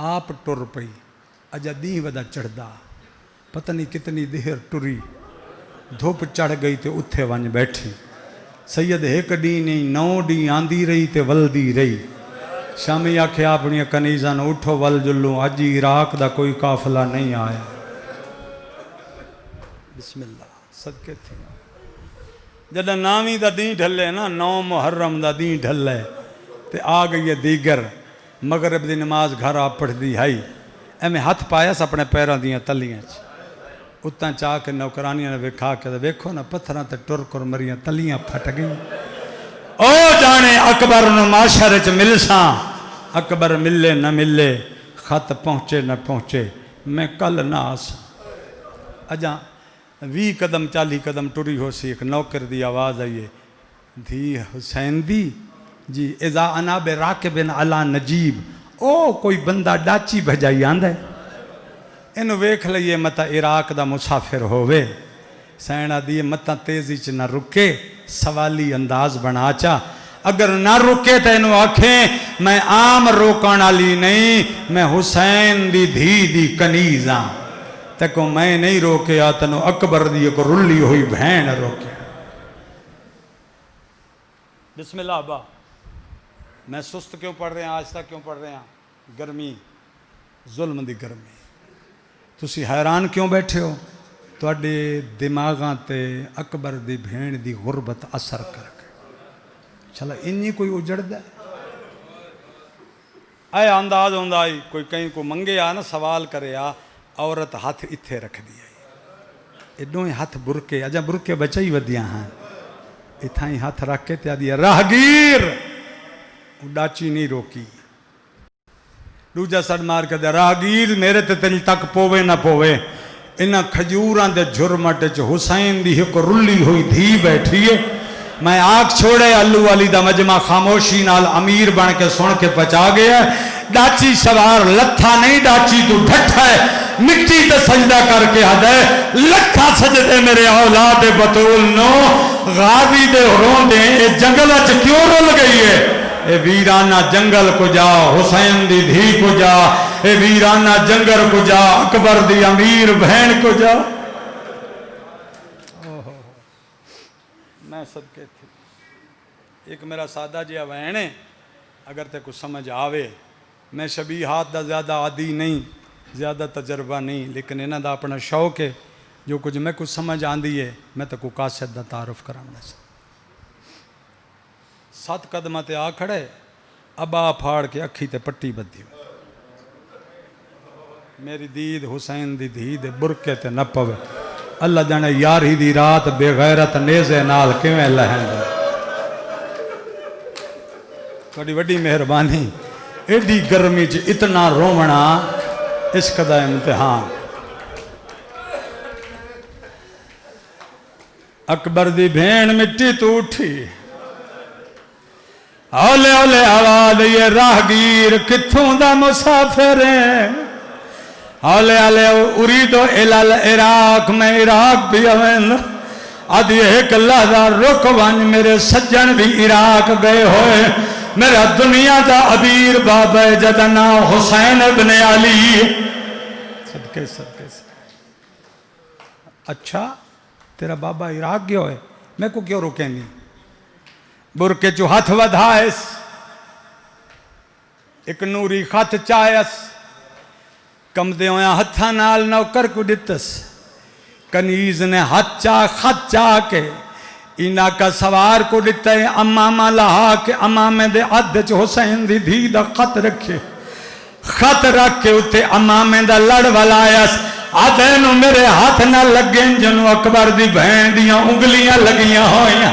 آپ ٹر پئی اجا دیں ودا چڑھ دا پتہ نہیں کتنی دیر ٹری دھوپ چڑھ گئی تے اتھے ونج بیٹھی سید ایک ڈی نہیں 9 ڈی آندی رہی تے ولدی رہی شامی آکھے اپنی کنیزان اٹھو ول جلوں اجی عراق دا کوئی قافلہ نہیں آیا بسم اللہ صدقے تھے جدہ نامی دا دین ڈھلے نا 9 محرم دا دین ڈھلے تے آ گئی دیگر مغرب دی نماز گھر آپ پڑھ دی ہائی اے میں ہاتھ پایا سا اپنے پیران دیاں تلیاں اتنا چاہ کے نوکرانیاں نے وکھا کے ویکھو نا پتھراں تے ٹر کر مریاں تلیاں پھٹ گئی او جانے اکبر نو معاشرے چ ملساں اکبر ملے نہ ملے خط پہنچے نہ پہنچے میں کل نہ آساں اجاں 20 قدم 40 قدم ٹری ہو سی ایک نوکر دی آواز آئیے دھی حسین دی جی اذا انا بے راکبن علا نجیب او کوئی بندہ ڈاچی بھجائی آندہ ہے انہوں ویکھ لئیے متا عراق دا مسافر ہووے سینہ دیئے متا تیزی چ نہ رکے سوالی انداز بنا چا اگر نہ رکے تو انہوں آکھیں میں عام روکان علی نہیں میں حسین دی دھی دی کنیزاں تکو میں نہیں روکے آتنو اکبر دی کو رلی ہوئی بھین روکے بسم اللہ ابا میں سست کیوں پڑھ رہے ہیں آہستہ کیوں پڑھ رہے ہیں گرمی ظلم دی گرمی تسی حیران کیوں بیٹھے ہو تواڈے دماغاں تے اکبر دی بھین دی غربت اثر کر کے چلا انہی کوئی اجڑدا اے انداز ہوندا آئی کوئی کہیں کو منگے آ نا سوال کرے آ عورت ہاتھ اتھے رکھ دیا ایڈوں ہاتھ برکے اجا برکے بچائی ودیاں ہاں اتھائی ہاتھ رکھ کے تیا دیا راہگیر ڈاچی نہیں روکی دوجا سڑ مار کے دیا راہگیر میرے تے تیل تک پوے نہ پوے انہاں کھجوران دے جرمٹ چ حسین دی ایک رلی ہوئی دھی بیٹھی ہے میں آگ چھوڑے الو علی دا مجمع خاموشی نال امیر بن کے سن کے پچا گیا ڈاچی سوار لتھا نہیں ڈاچی تو ڈھٹھا ہے مٹی تے سجدہ کر کے حد ہے لکھا سجدے میرے اولاد بطول نو غازی دے رون دے اے جنگل اچ کیوں رل گئی ہے اے ویرانہ جنگل کو جا حسین دی دھی کو جا اے ویرانہ جنگل کو جا اکبر دی امیر بہن کو جا میں صدقے تھی ایک میرا سادہ جی وین ہے اگر تے کچھ سمجھ آوے میں شبیہات دا زیادہ عادی نہیں زیادہ تجربہ نہیں لیکن انہاں دا اپنا شوق ہے جو کچھ میں کچھ سمجھ آندی ہے میں تے کو قاصد دا تعارف کرانا چاہتا 7 قدمہ تے آ کھڑے ابا پھاڑ کے اکھی تے پٹی بدھی میری دید حسین دی دھی دے برکے تے نہ پوے اللہ جانے یار ہی دی رات بے غیرت نیزے نال کیویں لہن دے بڑی بڑی مہربانی ایڈی گرمی چ اتنا رومنا اس کا امتحان اکبر دی بھین مٹی تو اٹھی اولے اولے آواز یہ راہگیر کتھوں دا مسافر ہے اولے اولے اریدو الال عراق میں عراق بھی اوین آدھی ایک لحظہ رک ون میرے سجن بھی عراق گئے ہوئے میرا دنیا دا عبیر بابا جدنا حسین ابن علی صدقے صدقے اچھا تیرا بابا عراق گیا ہوئے میں کو کیوں روکیں گی برکے جو ہاتھ ودھائیس ایک نوری خط چاہیس کم دے ہویا ہتھا نال نوکر کو ڈتس کنیز نے ہاتھ چاہ خط چاہ کے اینا کا سوار کو ڈتا ہے امامہ لہا کے امامے دے عدد حسین دی دھی دا خط رکھے خط رکھ کے اتے امامے دا لڑ والایس آدھینو میرے ہاتھ نہ لگیں جنو اکبر دی بہن دیاں انگلیاں لگیاں ہوئیاں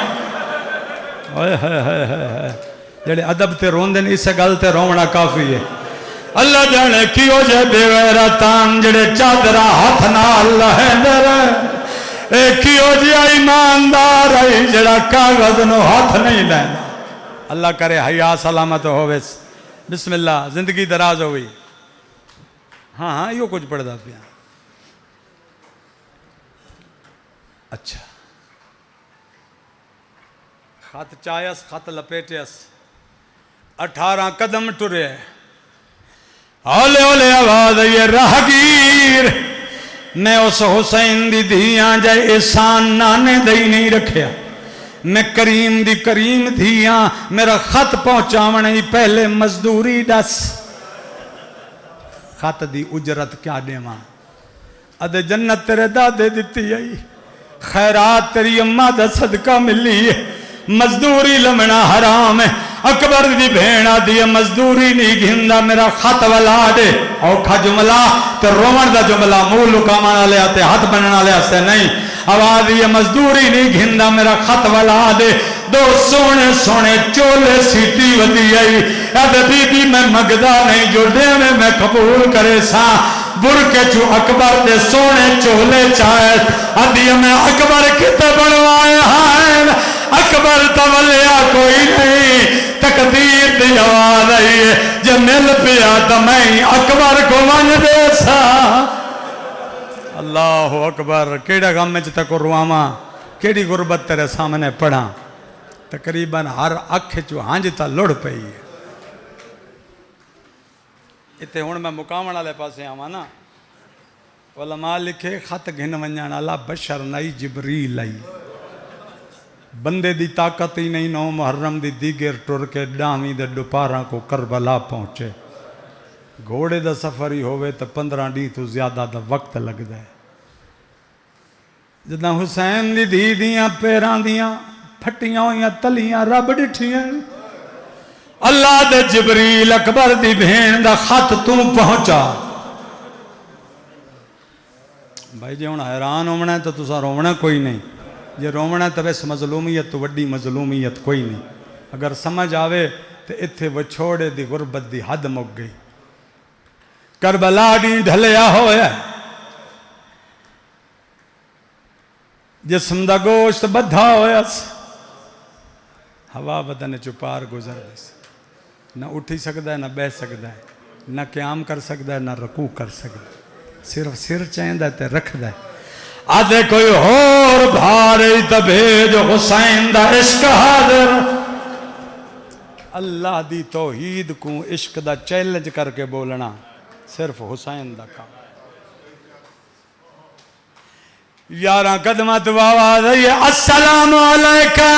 جڑے ادب تے روندن اس گل تے رونا کافی ہے اللہ جانے کیوں جے بے غیرتان جڑے چادرہ ہاتھ نہ اللہ در اے کیوں جے ایماندار ہے جڑا کاغذ نو ہاتھ نہیں لینا اللہ کرے حیا سلامت ہوئے بسم اللہ زندگی دراز ہوئی ہاں ہاں یہ کچھ پڑھ دا پیا اچھا خط چایس خط لپیٹیس 18 قدم ٹرے اولے اولے آواز یہ راہگیر میں اس حسین دی دھیاں جائے احسان نانے دئی نہیں رکھیا میں کریم دی کریم دھیاں میرا خط پہنچاونے ہی پہلے مزدوری ڈس خط دی اجرت کیا دے ماں ادھے جنت تیرے دادے دیتی آئی خیرات تیری اممہ دا صدقہ ملی ہے مزدوری لمنا حرام ہے اکبر دی بھینا دی مزدوری نہیں گھندہ میرا خط والا دے اوکھا جملہ تے رومن دا جملہ مول لکامانا لیا تے ہاتھ بننا لیا سے نہیں آواز یہ مزدوری نہیں گھندہ میرا خط والا دے دو سونے سونے چولے سیٹی ودی آئی ادھے بی بی میں مگدہ نہیں جو دے میں قبول کرے سا برکے چو اکبر دے سونے چولے چاہے ادھی میں اکبر کتے بنوائے ہیں اکبر تولیا کوئی نہیں تقدیر دی آواز آئی ہے جب مل پیا تو میں اکبر کو من دے سا اللہ اکبر کیڑا غم میں جتا کو رواما کیڑی غربت تیرے سامنے پڑھا تقریباً ہر اکھ چو ہانجتا لڑ پئی ہے اتے ہون میں مقامن والے پاسے آواں نا علماء لکھے خط گھن ونجان اللہ بشر نئی جبریل آئی بندے دی طاقت ہی نہیں نو محرم دی دیگر ٹر کے ڈامی دے ڈپاراں کو کربلا پہنچے گھوڑے دا سفر ہی ہوئے تو 15 ڈی تو زیادہ دا وقت لگ دے جداں حسین دی دھی دیاں پیران دیاں پھٹیاں ہویاں تلیاں رب ڈٹھیاں اللہ دے جبریل اکبر دی بہن دا خط تو پہنچا بھائی جی ہن حیران ہونا ہے تو تسا رونا کوئی نہیں جے رونا ہے تو اس مظلومیت تو وڈی مظلومیت کوئی نہیں اگر سمجھ آوے تو اتھے وچھوڑے دی غربت دی حد مک گئی کربلا دی ڈھلیا ہویا جسم دا گوشت بدھا ہویا ہوا بدن چپار گزر دے نہ اٹھی سکتا ہے نہ بہ سکتا ہے نہ قیام کر سکتا ہے نہ رکوع کر سکتا ہے صرف سر چاہندہ ہے تے رکھ دے آدھے کوئی اور بھارے تبھیج حسین دا عشق حاضر اللہ دی توحید کو عشق دا چیلنج کر کے بولنا صرف حسین دا کام یاراں قدمت آواز ہے السلام علیکہ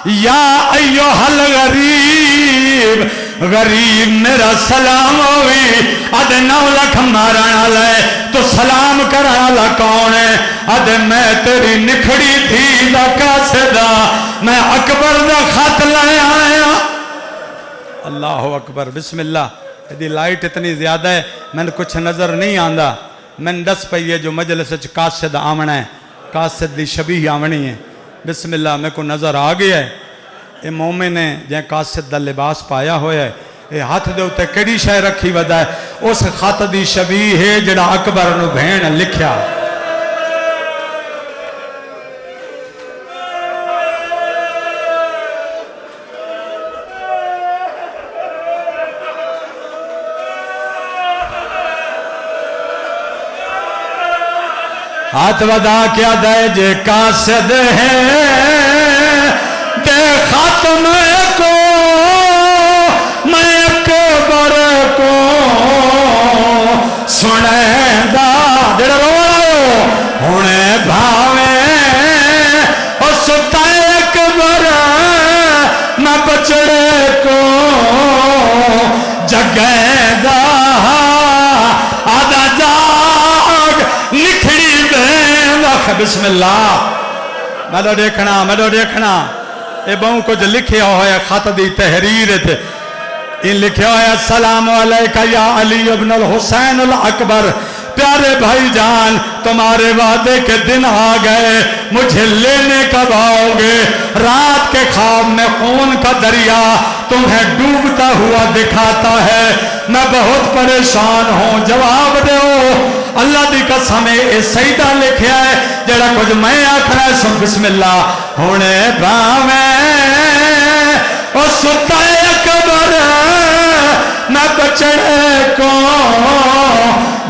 یا ایوہ الغریب غریب میرا سلام ہوئی ادھے 9 لکھ مارنا لے تو سلام کرنا کون ہے ادھے میں تیری نکھڑی تھی دا قاصدہ میں اکبر دا خط لے آیا اللہ اکبر بسم اللہ یہ لائٹ اتنی زیادہ ہے میں نے کچھ نظر نہیں آندہ میں نے دس پہیے جو مجلس قاصد آمنا ہے قاصد دی شبیہ آمنی ہے بسم اللہ میں کو نظر آ گیا ہے یہ مومن ہے جہاں قاصد دا لباس پایا ہویا ہے یہ ہاتھ دے ہوتے کڑی شے رکھی ودا ہے اس خط دی شبیہ ہے جڑا اکبر نو بہن لکھیا ہاتھ ودا کیا دے جے قاصد ہے دے ختم کو میں اکبر کو سنے دا جڑا رو رہے ہونے بھاویں اور ستا اکبر میں بچڑے کو جگہ دا آدھا جاگ نکھڑی بین بسم اللہ میں تو دیکھنا اے بہوں کچھ لکھیا ہویا خط دی تحریر تھے ان لکھیا ہویا السلام علیکہ یا علی ابن الحسین الاکبر پیارے بھائی جان تمہارے وعدے کے دن آ گئے مجھے لینے کب آؤ گے رات کے خواب میں خون کا دریا تمہیں ڈوبتا ہوا دکھاتا ہے میں بہت پریشان ہوں جواب دو اللہ دی قسم اے سیدہ لکھیا ہے جڑا کچھ میں آکھنا ہے سن بسم اللہ ہونے باویں اور ستا اکبر میں بچڑے کو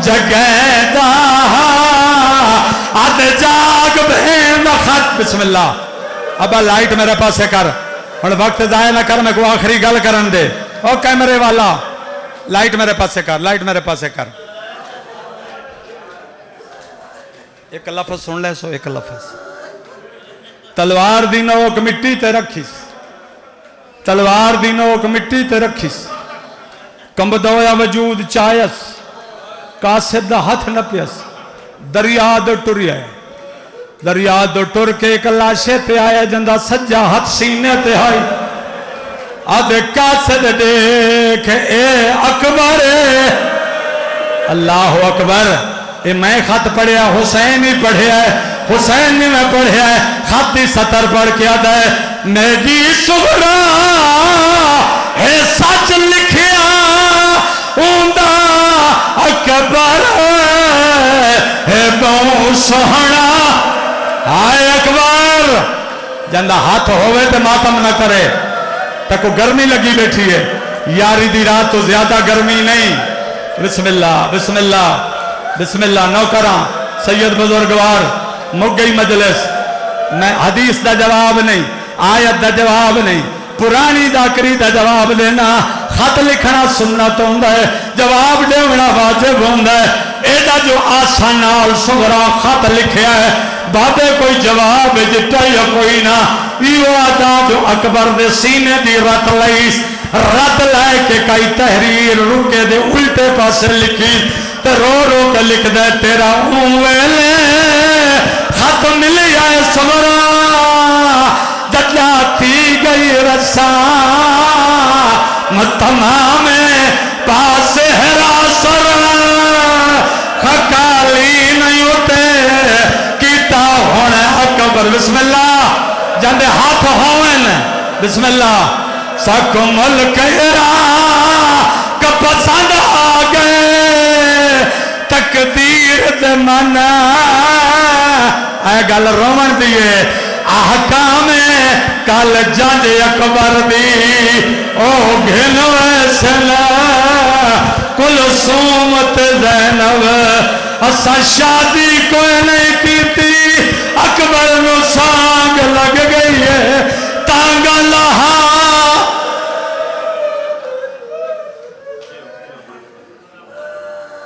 جگہ دا آدھ جاگ بہن خط بسم اللہ ابا لائٹ میرے پاسے کر اور وقت ضائع نہ کر میں کو آخری گل کرن دے او کیمرے والا لائٹ میرے پاسے کر لائٹ میرے پاسے کر ایک لفظ سن لے سو ایک لفظ تلوار دی نوک مٹی تے رکھیس تلوار دی نوک مٹی تے رکھیس کمبدویا وجود چایس قاصد دا ہتھ نپیس دریا دو ٹری ہے دریا دو ٹر کے ایک لاشے تے آیا جندہ سجا ہتھ سینے تے آئی آدھے قاصد دیکھ اے اکبر اللہ اکبر اے میں خط پڑھیا حسین ہی پڑھیا ہے حسین ہی میں پڑھیا ہے خط ہی سطر پڑھ کیا دے میری صغرا ہے سچ لکھیا اوندہ اکبر ہے بہو سہنا آئے اکبر جندہ ہاتھ ہوئے تے ماتم نہ کرے تکو گرمی لگی بیٹھی ہے یاری دی رات تو زیادہ گرمی نہیں بسم اللہ بسم اللہ بسم اللہ نوکراں سید بزرگوار مک گئی مجلس میں حدیث دا جواب نہیں آیت دا جواب نہیں پرانی ذاکری دا جواب دینا خط لکھنا سنت ہوندہ ہے جواب دینا واجب ہوندہ ہے ایدہ جو آسانال صغرا خط لکھیا ہے بابے کوئی جواب جتا یا کوئی نہ ایو آدھا جو اکبر دے سینے دی رت لائیس رت لائے کہ کئی تحریر رکے دے الٹے پاسے لکھی تے رو رو کے لکھ دے تیرا اوے لے خط ملی آئے سورا جاتی گئی رسا تمام پاس حراسر خکالی نہیں ہوتے کیتا ہونے اکبر بسم اللہ جاندے ہاتھ ہوئن بسم اللہ سکو ملک عراق پسند آگئے تقدیر دے منا اے گل رومن دیئے احکام کل جنج اکبر دی او گھنوے سلا کل سومت زینب اسا شادی کوئے